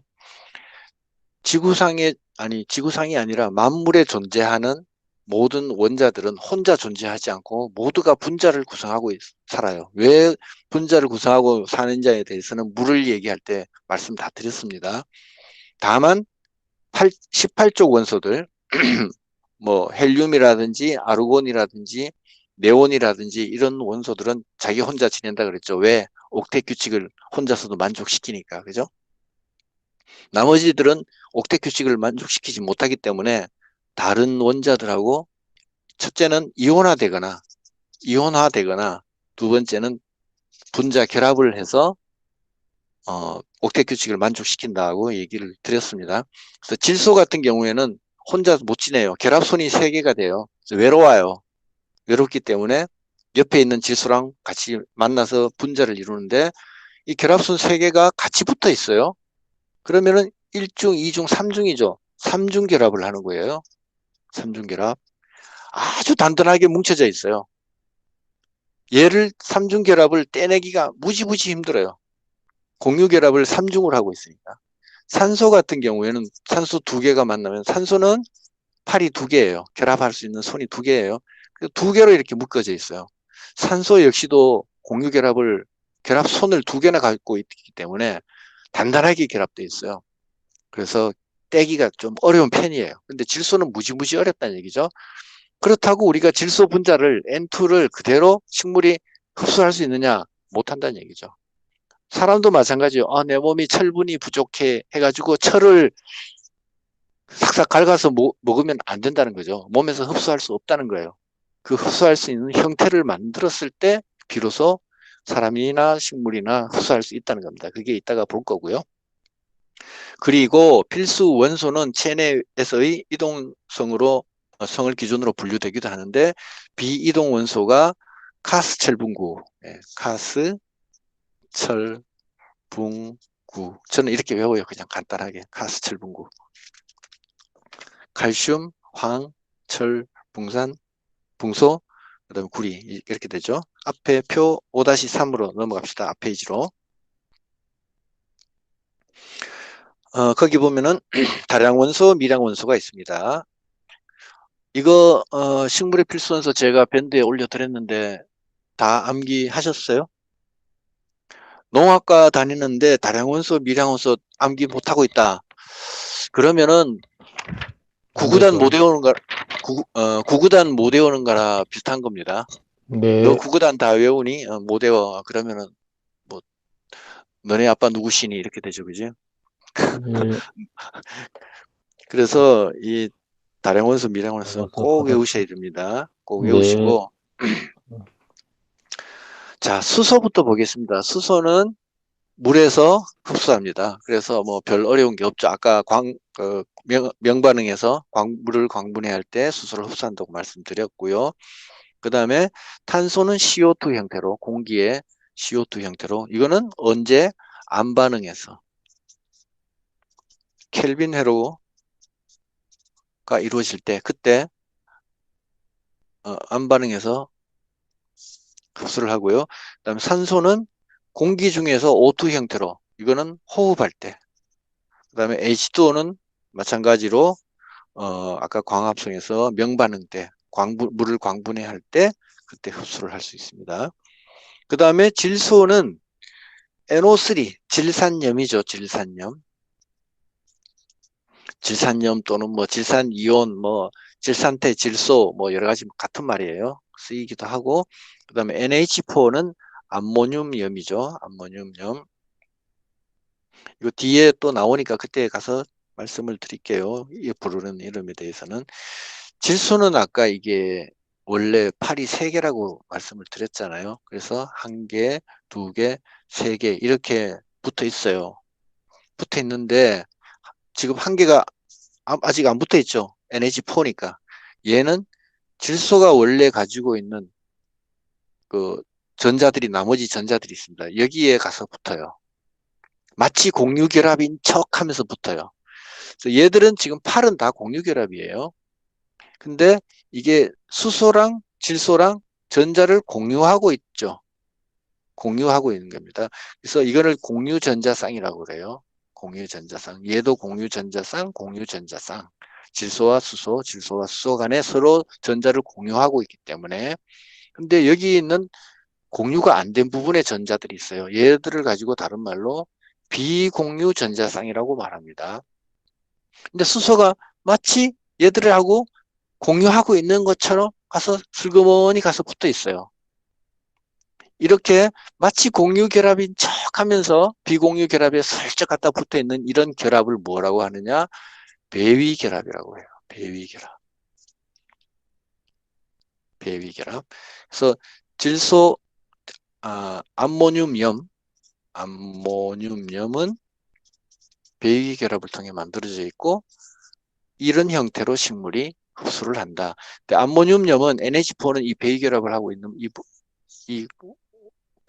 지구상이 아니라 만물에 존재하는 모든 원자들은 혼자 존재하지 않고 모두가 분자를 구성하고 살아요. 왜 분자를 구성하고 사는지에 대해서는 물을 얘기할 때 말씀 다 드렸습니다. 다만 18쪽 원소들 뭐 헬륨이라든지 아르곤이라든지 네온이라든지 이런 원소들은 자기 혼자 지낸다 그랬죠. 왜? 옥텟 규칙을 혼자서도 만족시키니까. 그죠? 나머지들은 옥텟 규칙을 만족시키지 못하기 때문에 다른 원자들하고 첫째는 이온화되거나 두 번째는 분자 결합을 해서 옥텟 규칙을 만족시킨다고 얘기를 드렸습니다. 그래서 질소 같은 경우에는 혼자 못 지내요. 결합선이 3개가 돼요. 외로워요. 외롭기 때문에 옆에 있는 질소랑 같이 만나서 분자를 이루는데 이 결합선 3개가 같이 붙어 있어요. 그러면은 1중, 2중, 3중이죠. 3중 결합을 하는 거예요. 3중 결합. 아주 단단하게 뭉쳐져 있어요. 얘를 3중 결합을 떼내기가 무지무지 힘들어요. 공유 결합을 3중으로 하고 있으니까. 산소 같은 경우에는 산소 2개가 만나면 산소는 팔이 2개예요. 결합할 수 있는 손이 2개예요. 2개로 이렇게 묶어져 있어요. 산소 역시도 공유 결합을 결합선을 2개나 갖고 있기 때문에 단단하게 결합되어 있어요. 그래서 떼기가 좀 어려운 편이에요. 근데 질소는 무지무지 어렵다는 얘기죠. 그렇다고 우리가 질소 분자를 N2를 그대로 식물이 흡수할 수 있느냐? 못한다는 얘기죠. 사람도 마찬가지예요. 내 몸이 철분이 부족해 해가지고 철을 싹싹 갉아서 먹으면 안 된다는 거죠. 몸에서 흡수할 수 없다는 거예요. 그 흡수할 수 있는 형태를 만들었을 때 비로소 사람이나 식물이나 흡수할 수 있다는 겁니다. 그게 이따가 볼 거고요. 그리고 필수 원소는 체내에서의 이동성으로 성을 기준으로 분류되기도 하는데 비이동 원소가 카스 철분구, 카스 철분구. 저는 이렇게 외워요. 그냥 간단하게 카스 철분구. 칼슘, 황, 철, 붕산, 붕소, 그다음에 구리 이렇게 되죠. 앞에 표 5-3으로 넘어갑시다. 앞 페이지로. 거기 보면은 다량 원소, 미량 원소가 있습니다. 이거 식물의 필수 원소 제가 밴드에 올려드렸는데 다 암기하셨어요? 농학과 다니는데 다량 원소, 미량 원소 암기 못하고 있다. 그러면은 구구단 못 외우는 거, 구구단 못 외우는 거라 비슷한 겁니다. 네. 너 구구단 다 외우니? 못 외워. 그러면은 뭐 너네 아빠 누구시니? 이렇게 되죠, 그지? 네. 그래서 이 다량원소, 미량원소는 꼭 외우셔야 됩니다. 꼭 네. 외우시고. 자, 수소부터 보겠습니다. 수소는 물에서 흡수합니다. 그래서 뭐 별 어려운 게 없죠. 아까 명반응에서 물을 광분해할 때 수소를 흡수한다고 말씀드렸고요. 그 다음에 탄소는 CO2 형태로, 공기의 CO2 형태로, 이거는 언제 안 반응해서 켈빈 회로가 이루어질 때, 그때 안 반응해서 흡수를 하고요. 그다음에 산소는 공기 중에서 O2 형태로, 이거는 호흡할 때. 그다음에 H2O는 마찬가지로 아까 광합성에서 명반응 때, 물을 광분해할 때 그때 흡수를 할 수 있습니다. 그다음에 질소는 NO3, 질산염이죠. 질산염. 질산염 또는 뭐 질산이온, 뭐 질산태, 질소, 뭐 여러 가지 같은 말이에요. 쓰이기도 하고, 그다음에 NH4는 암모늄염이죠. 암모늄염. 이거 뒤에 또 나오니까 그때 가서 말씀을 드릴게요. 이 부르는 이름에 대해서는. 질소는 아까 이게 원래 팔이 3개라고 말씀을 드렸잖아요. 그래서 1개, 2개, 3개 이렇게 붙어 있어요. 붙어 있는데 지금 1개가 아직 안 붙어 있죠. NH4니까. 얘는 질소가 원래 가지고 있는 그 전자들이, 나머지 전자들이 있습니다. 여기에 가서 붙어요. 마치 공유결합인 척 하면서 붙어요. 그래서 얘들은 지금 팔은 다 공유결합이에요. 근데 이게 수소랑 질소랑 전자를 공유하고 있죠. 공유하고 있는 겁니다. 그래서 이거를 공유전자쌍이라고 그래요. 공유전자쌍. 얘도 공유전자쌍, 공유전자쌍. 질소와 수소, 질소와 수소 간에 서로 전자를 공유하고 있기 때문에. 근데 여기 있는 공유가 안 된 부분에 전자들이 있어요. 얘들을 가지고 다른 말로 비공유전자쌍이라고 말합니다. 근데 수소가 마치 얘들하고 공유하고 있는 것처럼 가서 슬그머니 가서 붙어 있어요. 이렇게 마치 공유 결합인 척 하면서 비공유 결합에 슬쩍 갖다 붙어 있는 이런 결합을 뭐라고 하느냐? 배위 결합이라고 해요. 배위 결합. 배위 결합. 그래서 질소, 암모늄염은 배기결합을 통해 만들어져 있고 이런 형태로 식물이 흡수를 한다. 근데 암모늄염은 NH4는 이 배기결합을 하고 있는 이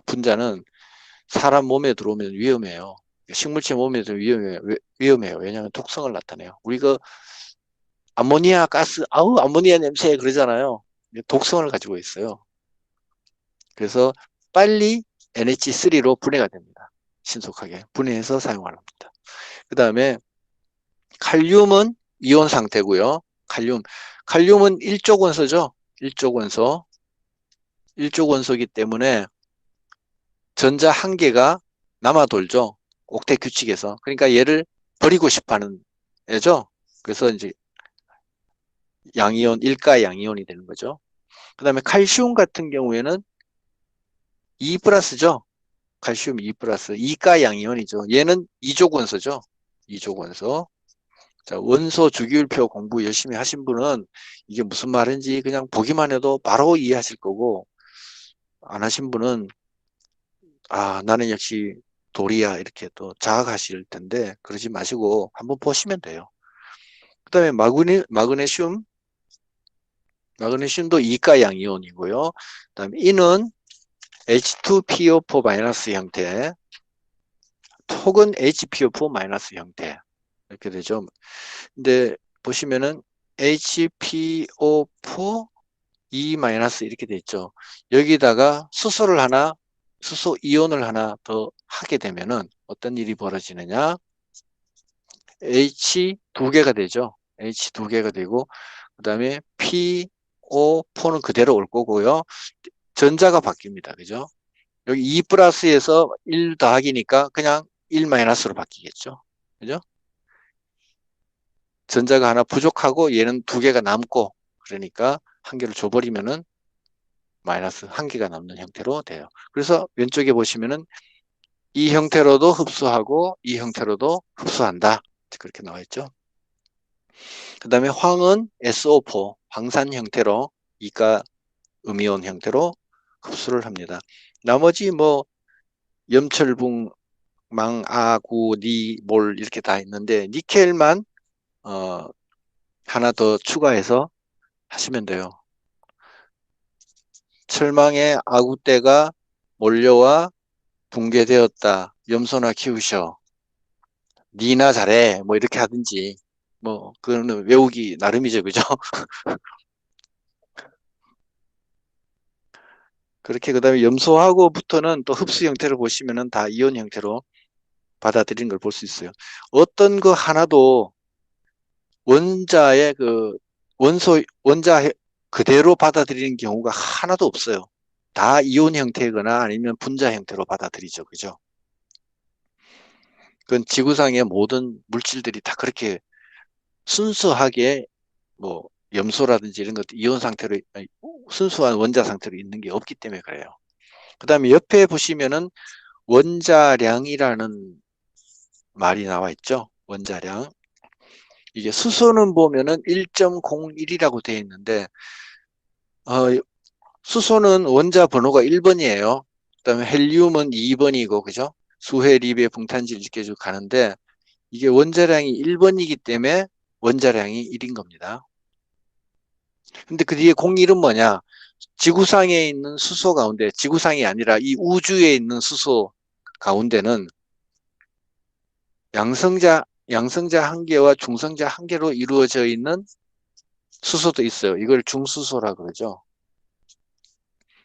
분자는 사람 몸에 들어오면 위험해요. 식물체 몸에 들어오면 위험해요. 왜냐하면 독성을 나타내요. 우리가 암모니아 가스, 아우 암모니아 냄새 그러잖아요. 독성을 가지고 있어요. 그래서 빨리 NH3로 분해가 됩니다. 신속하게 분해해서 사용을 합니다. 그 다음에 칼륨은 이온 상태고요. 칼륨은 일족 원소죠. 일족 원소이기 때문에 전자 한 개가 남아 돌죠. 옥텟 규칙에서. 그러니까 얘를 버리고 싶어하는 애죠. 그래서 이제 양이온, 일가 양이온이 되는 거죠. 그 다음에 칼슘 같은 경우에는 2 플러스죠. 칼슘 2 플러스, 2가 양이온이죠. 얘는 이족 원소죠. 이족 원소. 자, 원소 주기율표 공부 열심히 하신 분은 이게 무슨 말인지 그냥 보기만 해도 바로 이해하실 거고, 안 하신 분은 나는 역시 돌이야 이렇게 또 자학하실 텐데 그러지 마시고 한번 보시면 돼요. 그 다음에 마그네슘도 이가양 이온이고요. 그 다음에 이는 H2PO4- 형태, 톡은 HPO4- 형태 이렇게 되죠. 근데 보시면은 HPO4 E- 이렇게 돼 있죠. 여기다가 수소 이온을 하나 더 하게 되면은 어떤 일이 벌어지느냐? H 두 개가 되죠. H 두 개가 되고, 그 다음에 PO4는 그대로 올 거고요. 전자가 바뀝니다. 그죠? 여기 2 플러스에서 1 더하기니까 그냥 1 마이너스로 바뀌겠죠. 그죠? 전자가 하나 부족하고 얘는 두 개가 남고, 그러니까 한 개를 줘버리면은 마이너스 한 개가 남는 형태로 돼요. 그래서 왼쪽에 보시면은 이 형태로도 흡수하고 이 형태로도 흡수한다. 그렇게 나와 있죠. 그 다음에 황은 SO4, 황산 형태로 이가 음이온 형태로 흡수를 합니다. 나머지 뭐 염철붕, 망, 아, 구, 니, 몰 이렇게 다 있는데 니켈만 하나 더 추가해서 하시면 돼요. 철망에 아구떼가 몰려와 붕괴되었다. 염소나 키우셔. 니나 잘해. 뭐 이렇게 하든지. 뭐 그거는 외우기 나름이죠. 그죠? 그렇게 그다음에 염소하고부터는 또 흡수 형태를 보시면은 다 이온 형태로 받아들이는 걸 볼 수 있어요. 어떤 거 하나도 원자의 그 원자 그대로 받아들이는 경우가 하나도 없어요. 다 이온 형태거나 아니면 분자 형태로 받아들이죠. 그죠? 그건 지구상의 모든 물질들이 다 그렇게 순수하게 뭐 염소라든지 이런 것도 이온 상태로 순수한 원자 상태로 있는 게 없기 때문에 그래요. 그 다음에 옆에 보시면은 원자량이라는 말이 나와 있죠. 원자량. 이게 수소는 보면은 1.01이라고 되어 있는데 수소는 원자 번호가 1번이에요. 그다음에 헬륨은 2번이고 그죠? 수해, 리베, 붕탄질 이렇게 쭉 가는데 이게 원자량이 1번이기 때문에 원자량이 1인 겁니다. 근데 그 뒤에 01은 뭐냐? 지구상에 있는 수소 가운데 지구상이 아니라 이 우주에 있는 수소 가운데는 양성자 한 개와 중성자 한 개로 이루어져 있는 수소도 있어요. 이걸 중수소라 그러죠.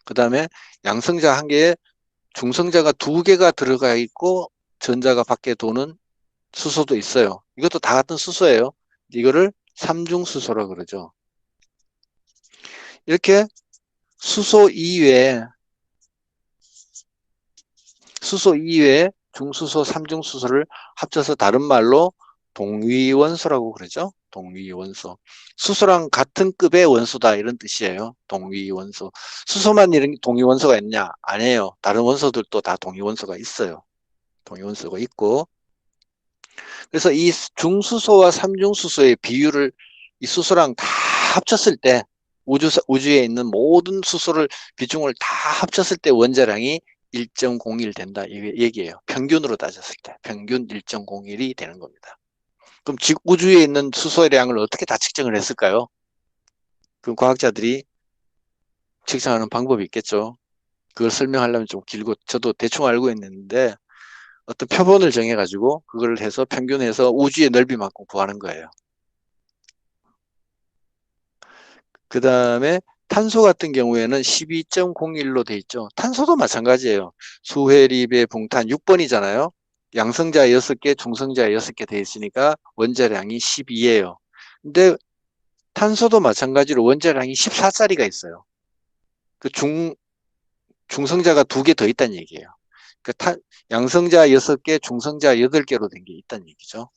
그 다음에 양성자 한 개에 중성자가 두 개가 들어가 있고 전자가 밖에 도는 수소도 있어요. 이것도 다 같은 수소예요. 이거를 삼중수소라 그러죠. 이렇게 수소 이외에 중수소, 삼중수소를 합쳐서 다른 말로 동위원소라고 그러죠. 동위원소. 수소랑 같은 급의 원소다 이런 뜻이에요. 동위원소. 수소만 이런 동위원소가 있냐? 아니에요. 다른 원소들도 다 동위원소가 있어요. 동위원소가 있고 그래서 이 중수소와 삼중수소의 비율을 이 수소랑 다 합쳤을 때 우주에 있는 모든 수소를 비중을 다 합쳤을 때 원자량이 1.01 된다 이 얘기예요. 평균으로 따졌을 때 평균 1.01이 되는 겁니다. 그럼 우주에 있는 수소량을 어떻게 다 측정을 했을까요? 그 과학자들이 측정하는 방법이 있겠죠. 그걸 설명하려면 좀 길고 저도 대충 알고 있는데 어떤 표본을 정해가지고 그걸 해서 평균해서 우주의 넓이만큼 구하는 거예요. 그 다음에 탄소 같은 경우에는 12.01로 돼 있죠. 탄소도 마찬가지예요. 수회립의 붕탄 6번이잖아요. 양성자 6개, 중성자 6개 돼 있으니까 원자량이 12예요. 근데 탄소도 마찬가지로 원자량이 14짜리가 있어요. 그 중성자가 2개 더 있다는 얘기예요. 그 양성자 6개, 중성자 8개로 된 게 있다는 얘기죠.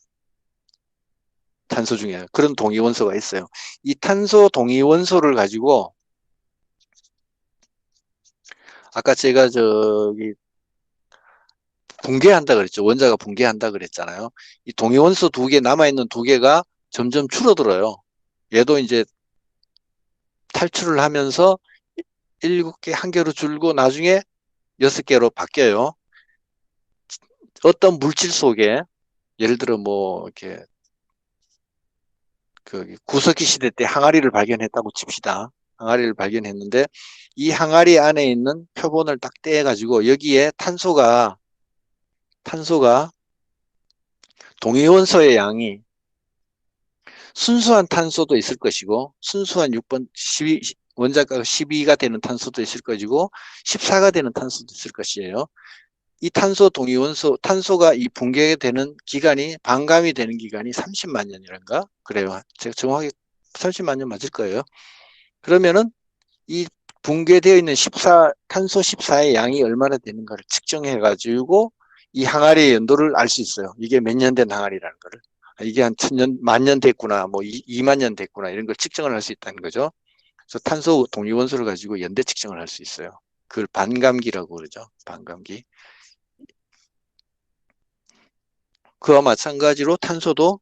탄소 중에 그런 동위원소가 있어요. 이 탄소 동위원소를 가지고 아까 제가 저기 붕괴한다 그랬죠. 원자가 붕괴한다 그랬잖아요. 이 동위원소 2개 남아있는 2개가 점점 줄어들어요. 얘도 이제 탈출을 하면서 7개 한 개로 줄고 나중에 6개로 바뀌어요. 어떤 물질 속에 예를 들어 뭐 이렇게 그 구석기 시대 때 항아리를 발견했다고 칩시다. 항아리를 발견했는데 이 항아리 안에 있는 표본을 딱 떼가지고 여기에 탄소가 동위원소의 양이 순수한 탄소도 있을 것이고 순수한 6번 12, 원자가 12가 되는 탄소도 있을 것이고 14가 되는 탄소도 있을 것이에요. 이 탄소 동위원소 탄소가 이 붕괴되는 기간이 반감이 되는 기간이 30만 년이란가 그래요. 제가 정확하게 30만 년 맞을 거예요. 그러면은 이 붕괴되어 있는 탄소 14의 양이 얼마나 되는가를 측정해 가지고 이 항아리의 연도를 알 수 있어요. 이게 몇 년 된 항아리라는 거를. 이게 한 1000년, 10,000년 됐구나, 뭐 2만 년 됐구나 이런 걸 측정을 할 수 있다는 거죠. 그래서 탄소 동위원소를 가지고 연대 측정을 할 수 있어요. 그걸 반감기라고 그러죠. 반감기. 그와 마찬가지로 탄소도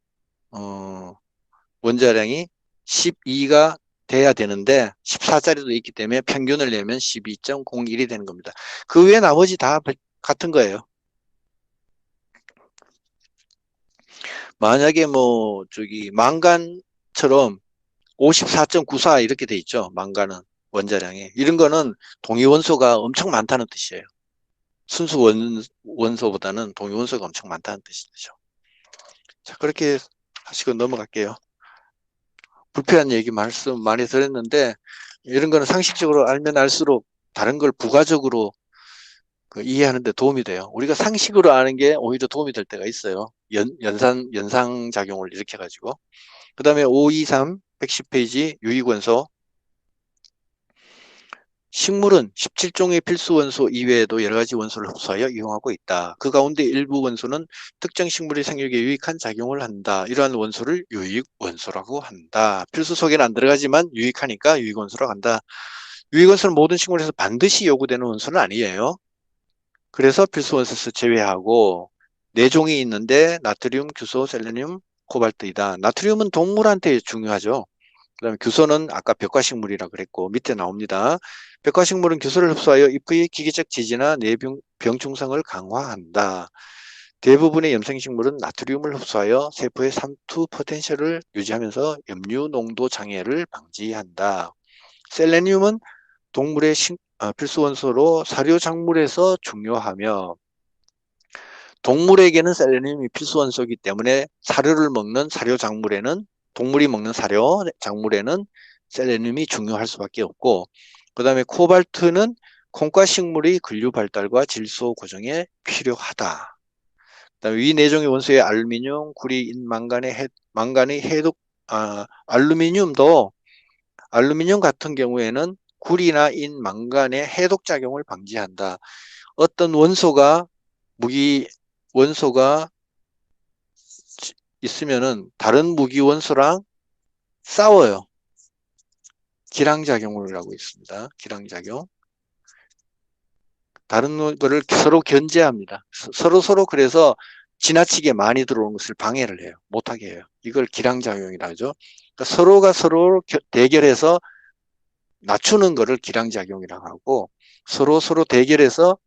원자량이 12가 돼야 되는데 14짜리도 있기 때문에 평균을 내면 12.01이 되는 겁니다. 그 외에 나머지 다 같은 거예요. 만약에 뭐 저기 망간처럼 54.94 이렇게 돼 있죠. 망간은 원자량이. 이런 거는 동위원소가 엄청 많다는 뜻이에요. 순수 원소보다는 동위원소가 엄청 많다는 뜻이죠. 자, 그렇게 하시고 넘어갈게요. 불필요한 얘기 말씀 많이 드렸는데 이런 거는 상식적으로 알면 알수록 다른 걸 부가적으로 이해하는 데 도움이 돼요. 우리가 상식으로 아는 게 오히려 도움이 될 때가 있어요. 연상작용을 이렇게 가지고. 그 다음에 523, 110페이지 유익원소. 식물은 17종의 필수 원소 이외에도 여러 가지 원소를 흡수하여 이용하고 있다. 그 가운데 일부 원소는 특정 식물의 생육에 유익한 작용을 한다. 이러한 원소를 유익원소라고 한다. 필수 속에는 안 들어가지만 유익하니까 유익원소라고 한다. 유익원소는 모든 식물에서 반드시 요구되는 원소는 아니에요. 그래서 필수 원소에서 제외하고 4종이 있는데 나트륨, 규소, 셀레늄, 코발트이다. 나트륨은 동물한테 중요하죠. 그다음에 규소는 아까 벽화식물이라 그랬고 밑에 나옵니다. 벽화식물은 규소를 흡수하여 잎의 기계적 지지나 내병충성을 강화한다. 대부분의 염생식물은 나트륨을 흡수하여 세포의 삼투 포텐셜을 유지하면서 염류 농도 장애를 방지한다. 셀레늄은 동물의 필수 원소로 사료 작물에서 중요하며 동물에게는 셀레늄이 필수 원소이기 때문에 사료를 먹는 사료 작물에는 동물이 먹는 사료 작물에는 셀레늄이 중요할 수밖에 없고 그 다음에 코발트는 콩과 식물의 근류 발달과 질소 고정에 필요하다. 그다음에 위 4종의 원소의 알루미늄, 구리, 인, 망간의 해독 알루미늄도 알루미늄 같은 경우에는 구리나 인, 망간의 해독 작용을 방지한다. 어떤 원소가 원소가 있으면은 다른 무기 원소랑 싸워요. 기량작용을 하고 있습니다. 기량작용. 다른 거를 서로 견제합니다. 서로 그래서 지나치게 많이 들어오는 것을 방해를 해요. 못하게 해요. 이걸 기량작용이라 하죠. 그러니까 서로가 서로 대결해서 낮추는 거를 기량작용이라고 하고 서로 대결해서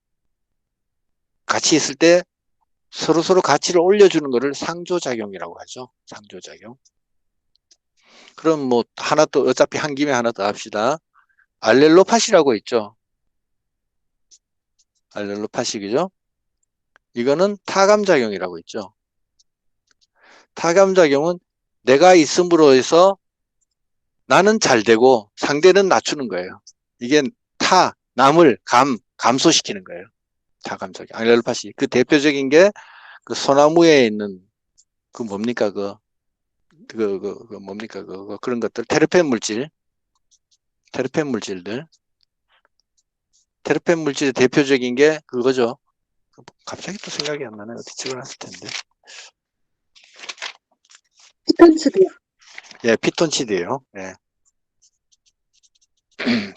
같이 있을 때 서로서로 가치를 올려주는 것을 상조작용이라고 하죠. 상조작용. 그럼 뭐 하나 또 어차피 한 김에 하나 더 합시다. 알렐로파시라고 있죠. 알렐로파시 그죠? 이거는 타감작용이라고 있죠. 타감작용은 내가 있음으로 해서 나는 잘 되고 상대는 낮추는 거예요. 이게 남을 감소시키는 거예요. 타감작용. 알렐로파시. 그 대표적인 게 그 소나무에 있는 그 뭡니까 뭡니까 그런 것들 테르펜 물질들 테르펜 물질의 대표적인 게 그거죠. 갑자기 또 생각이 안 나네. 어디 적어놨을 텐데. 피톤치드요. 예, 피톤치드예요. 예.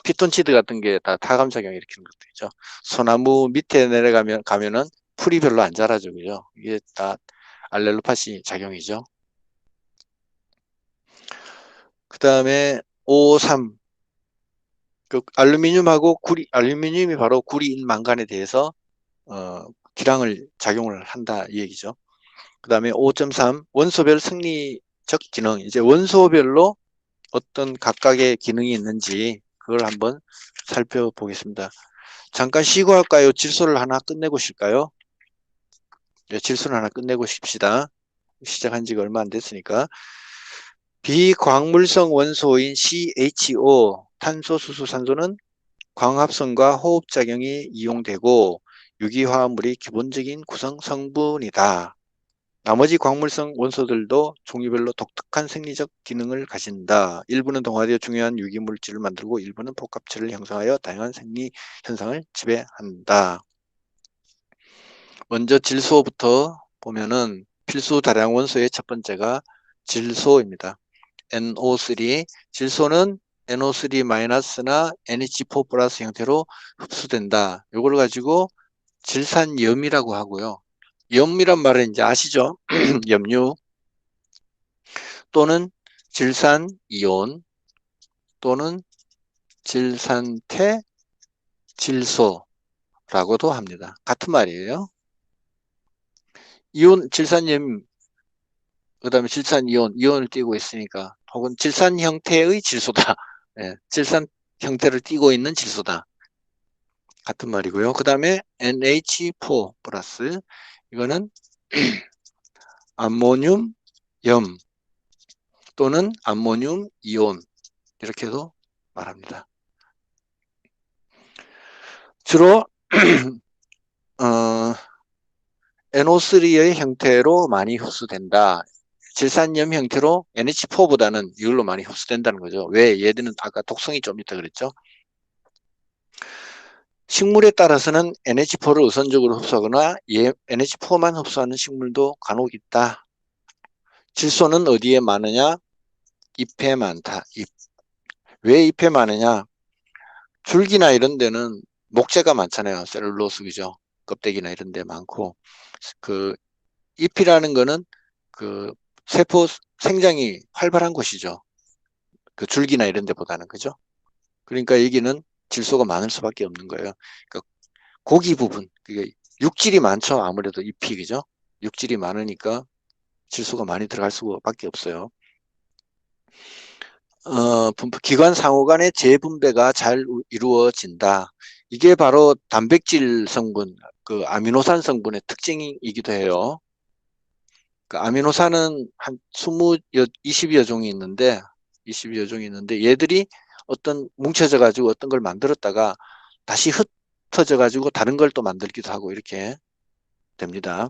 피톤치드 같은 게 다 타감작용 일으키는 것들이죠. 소나무 밑에 가면은 풀이 별로 안 자라죠, 그죠? 이게 다 알렐로파시 작용이죠. 그 다음에 O3 그 알루미늄이 바로 구리인 망간에 대해서 기량을 작용을 한다 이 얘기죠. 그 다음에 5.3 원소별 생리적 기능. 이제 원소별로 어떤 각각의 기능이 있는지 그걸 한번 살펴보겠습니다. 잠깐 쉬고 할까요? 질소를 하나 끝내고 쉴까요? 네, 질소를 하나 끝내고 쉽시다. 시작한 지가 얼마 안 됐으니까. 비광물성 원소인 CHO, 탄소, 수소, 산소는 광합성과 호흡작용이 이용되고 유기화합물이 기본적인 구성 성분이다. 나머지 광물성 원소들도 종류별로 독특한 생리적 기능을 가진다. 일부는 동화되어 중요한 유기물질을 만들고 일부는 복합체를 형성하여 다양한 생리 현상을 지배한다. 먼저 질소부터 보면은 필수 다량 원소의 첫 번째가 질소입니다. NO3. 질소는 NO3-나 NH4 플러스 형태로 흡수된다. 이걸 가지고 질산염이라고 하고요. 염이란 말은 이제 아시죠? 염류 또는 질산이온 또는 질산태 질소라고도 합니다. 같은 말이에요. 이온 질산염 그다음에 이온을 띠고 있으니까 혹은 질산 형태의 질소다. 예, 질산 형태를 띠고 있는 질소다. 같은 말이고요. 그 다음에 NH4 플러스 이거는 암모늄 염 또는 암모늄 이온 이렇게도 말합니다. 주로 NO3의 형태로 많이 흡수된다. 질산염 형태로 NH4보다는 이걸로 많이 흡수된다는 거죠. 왜? 얘들은 아까 독성이 좀 있다 그랬죠. 식물에 따라서는 NH4를 우선적으로 흡수하거나 NH4만 흡수하는 식물도 간혹 있다. 질소는 어디에 많으냐? 잎에 많다. 왜 잎에 많으냐? 줄기나 이런 데는 목재가 많잖아요. 셀룰로스 그죠? 껍데기나 이런 데 많고 그 잎이라는 거는 그 세포 생장이 활발한 곳이죠. 그 줄기나 이런 데보다는 그죠? 그러니까 여기는 질소가 많을 수밖에 없는 거예요. 그러니까 고기 부분, 그게 육질이 많죠. 아무래도 잎이 그죠? 육질이 많으니까 질소가 많이 들어갈 수밖에 없어요. 기관 상호 간의 재분배가 잘 이루어진다. 이게 바로 단백질 성분, 그 아미노산 성분의 특징이기도 해요. 그 아미노산은 한 20여 종이 있는데, 얘들이 어떤 뭉쳐져 가지고 어떤 걸 만들었다가 다시 흩어져 가지고 다른 걸 또 만들기도 하고 이렇게 됩니다.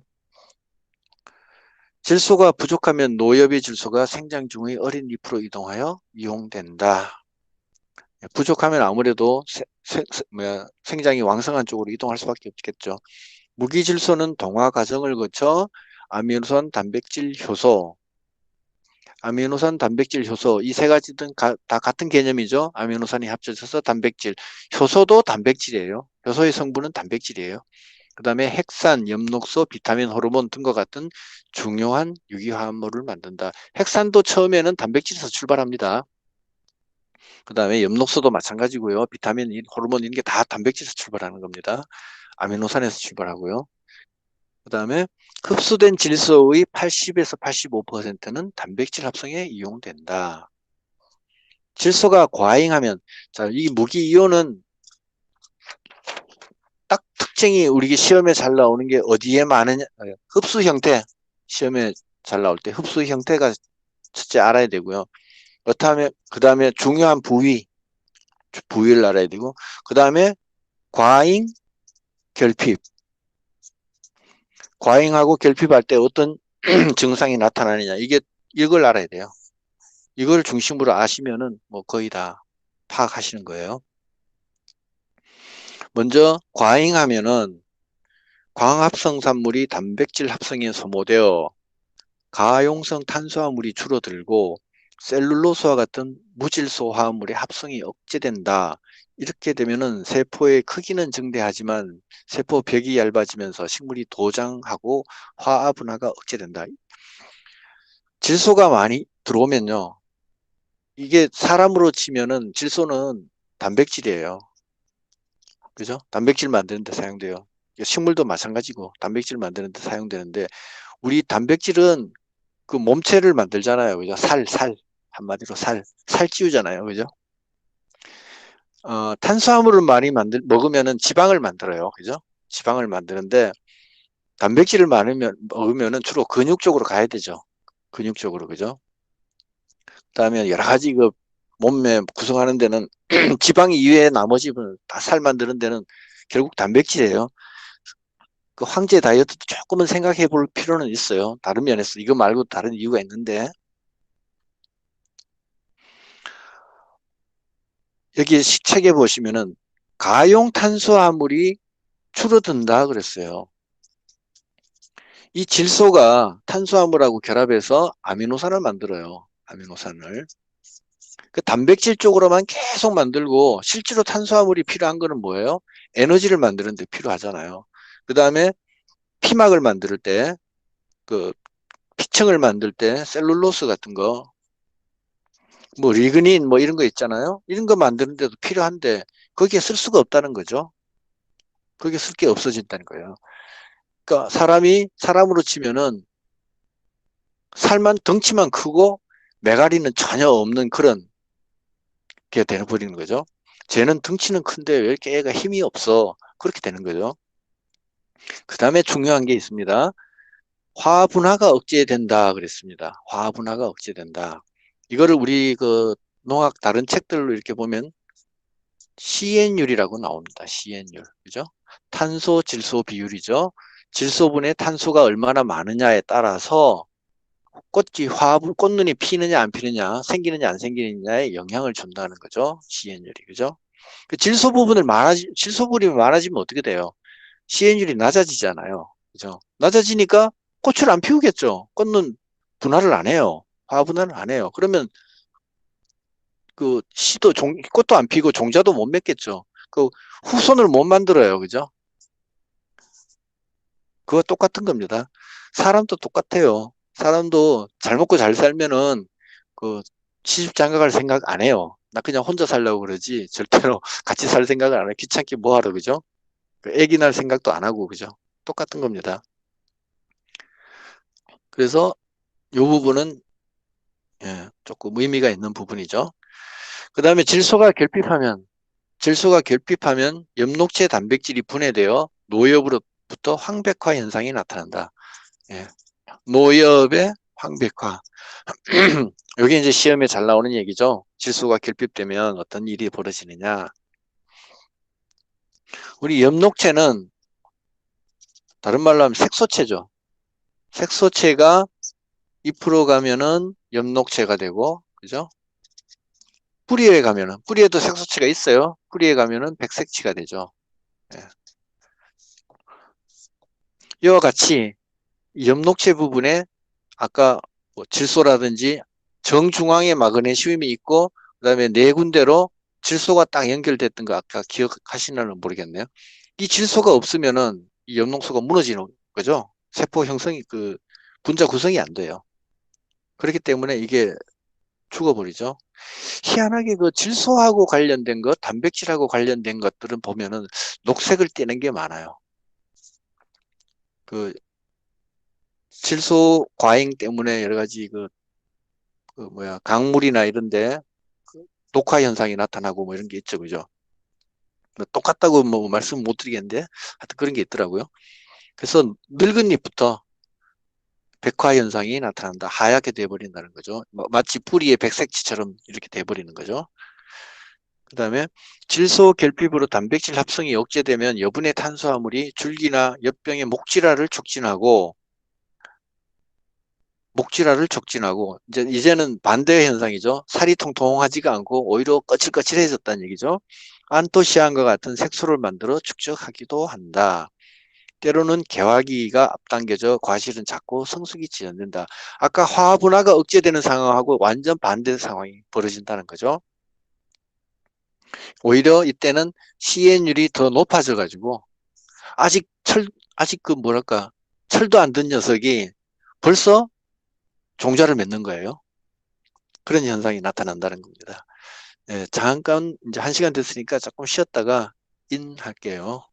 질소가 부족하면 노엽의 질소가 생장 중의 어린 잎으로 이동하여 이용된다. 부족하면 아무래도 생장이 왕성한 쪽으로 이동할 수밖에 없겠죠. 무기질소는 동화 과정을 거쳐 아미노산, 단백질, 효소, 이 세 가지는 다 같은 개념이죠. 아미노산이 합쳐져서 단백질, 효소도 단백질이에요. 효소의 성분은 단백질이에요. 그 다음에 핵산, 엽록소, 비타민, 호르몬 등과 같은 중요한 유기화합물을 만든다. 핵산도 처음에는 단백질에서 출발합니다. 그 다음에 엽록소도 마찬가지고요. 비타민, 호르몬 이런 게 다 단백질에서 출발하는 겁니다. 아미노산에서 출발하고요. 그 다음에 흡수된 질소의 80에서 85%는 단백질 합성에 이용된다. 질소가 과잉하면, 자, 이 무기이온은 딱 특징이 우리 시험에 잘 나오는 게 어디에 많으냐, 흡수 형태, 시험에 잘 나올 때 흡수 형태가 첫째 알아야 되고요. 그렇다면, 그 다음에 중요한 부위를 알아야 되고, 그 다음에 과잉, 결핍. 과잉하고 결핍할 때 어떤 증상이 나타나느냐. 이걸 알아야 돼요. 이걸 중심으로 아시면은 뭐 거의 다 파악하시는 거예요. 먼저 과잉하면은 광합성산물이 단백질 합성에 소모되어 가용성 탄수화물이 줄어들고 셀룰로스와 같은 무질소 화합물의 합성이 억제된다. 이렇게 되면은 세포의 크기는 증대하지만 세포 벽이 얇아지면서 식물이 도장하고 화합분화가 억제된다. 질소가 많이 들어오면요. 이게 사람으로 치면은 질소는 단백질이에요. 그죠? 단백질 만드는 데 사용돼요. 식물도 마찬가지고 단백질 만드는 데 사용되는데 우리 단백질은 그 몸체를 만들잖아요. 그죠? 한마디로 살 찌우잖아요. 그죠? 탄수화물을 많이 먹으면은 지방을 만들어요. 그죠? 지방을 만드는데 단백질을 먹으면은 주로 근육 쪽으로 가야 되죠. 근육 쪽으로. 그죠? 그다음에 여러 가지 그 몸매 구성하는 데는 지방 이외에 나머지는 다 살 만드는 데는 결국 단백질이에요. 그 황제 다이어트도 조금은 생각해 볼 필요는 있어요. 다른 면에서. 이거 말고 다른 이유가 있는데 여기 책에 보시면은 가용 탄수화물이 줄어든다 그랬어요. 이 질소가 탄수화물하고 결합해서 아미노산을 만들어요. 아미노산을. 그 단백질 쪽으로만 계속 만들고 실제로 탄수화물이 필요한 거는 뭐예요? 에너지를 만드는 데 필요하잖아요. 그 다음에 피막을 만들 때, 그 피층을 만들 때 셀룰로스 같은 거, 뭐 리그닌 뭐 이런 거 있잖아요. 이런 거 만드는 데도 필요한데 거기에 쓸 수가 없다는 거죠. 거기에 쓸 게 없어진다는 거예요. 그러니까 사람으로 치면은 덩치만 크고 메가리는 전혀 없는 그런 게 되어버리는 거죠. 쟤는 덩치는 큰데 왜 이렇게 애가 힘이 없어? 그렇게 되는 거죠. 그 다음에 중요한 게 있습니다. 화분화가 억제된다 그랬습니다. 화분화가 억제된다. 이거를 우리 그 농학 다른 책들로 이렇게 보면 CN율이라고 나옵니다. CN율. 그죠? 탄소 질소 비율이죠. 질소분의 탄소가 얼마나 많으냐에 따라서 꽃눈이 피느냐 안 피느냐, 생기느냐 안 생기느냐에 영향을 준다는 거죠. CN율이. 그죠? 그 질소 부분이 많아지면 어떻게 돼요? CN율이 낮아지잖아요. 그죠? 낮아지니까 꽃을 안 피우겠죠. 꽃은 분할을 안 해요. 화분할을 안 해요. 그러면 그 꽃도 안 피고 종자도 못 맺겠죠. 그 후손을 못 만들어요. 그죠? 그거 똑같은 겁니다. 사람도 똑같아요. 사람도 잘 먹고 잘 살면은 그 시집 장가 갈 생각 안 해요. 나 그냥 혼자 살려고 그러지 절대로 같이 살 생각을 안 해. 귀찮게 뭐하러 그죠? 그 애기 낳을 생각도 안 하고 그죠? 똑같은 겁니다. 그래서 이 부분은 조금 의미가 있는 부분이죠. 그 다음에 질소가 결핍하면 엽록체 단백질이 분해되어 노엽으로부터 황백화 현상이 나타난다. 예. 노엽의 황백화. 여기 이제 시험에 잘 나오는 얘기죠. 질소가 결핍되면 어떤 일이 벌어지느냐. 우리 엽록체는 다른 말로 하면 색소체죠. 색소체가 2% 가면은 엽록체가 되고, 그죠? 뿌리에도 색소체가 있어요. 뿌리에 가면은 백색치가 되죠. 예. 이와 같이 엽록체 부분에 아까 뭐 질소라든지 정중앙에 마그네슘이 있고 그다음에 네 군데로 질소가 딱 연결됐던 거 아까 기억하시나는 모르겠네요. 이 질소가 없으면은 이 엽록소가 무너지는 거죠. 세포 형성이 그 분자 구성이 안 돼요. 그렇기 때문에 이게 죽어버리죠. 희한하게 그 질소하고 관련된 것, 단백질하고 관련된 것들은 보면은 녹색을 띠는 게 많아요. 그 질소 과잉 때문에 여러 가지 강물이나 이런데 그 녹화 현상이 나타나고 뭐 이런 게 있죠, 그죠? 뭐 똑같다고 뭐 말씀 못 드리겠는데 하여튼 그런 게 있더라고요. 그래서 늙은 잎부터 백화 현상이 나타난다. 하얗게 돼버린다는 거죠. 마치 뿌리의 백색지처럼 이렇게 돼버리는 거죠. 그 다음에 질소 결핍으로 단백질 합성이 억제되면 여분의 탄수화물이 줄기나 엿병의 목질화를 촉진하고 이제는 반대의 현상이죠. 살이 통통하지가 않고 오히려 거칠거칠해졌다는 얘기죠. 안토시아닌과 같은 색소를 만들어 축적하기도 한다. 때로는 개화기가 앞당겨져 과실은 작고 성숙이 지연된다. 아까 화분화가 억제되는 상황하고 완전 반대 상황이 벌어진다는 거죠. 오히려 이때는 CN율이 더 높아져 가지고 아직 아직 철도 안 든 녀석이 벌써 종자를 맺는 거예요. 그런 현상이 나타난다는 겁니다. 네, 잠깐 이제 1시간 됐으니까 조금 쉬었다가 인할게요.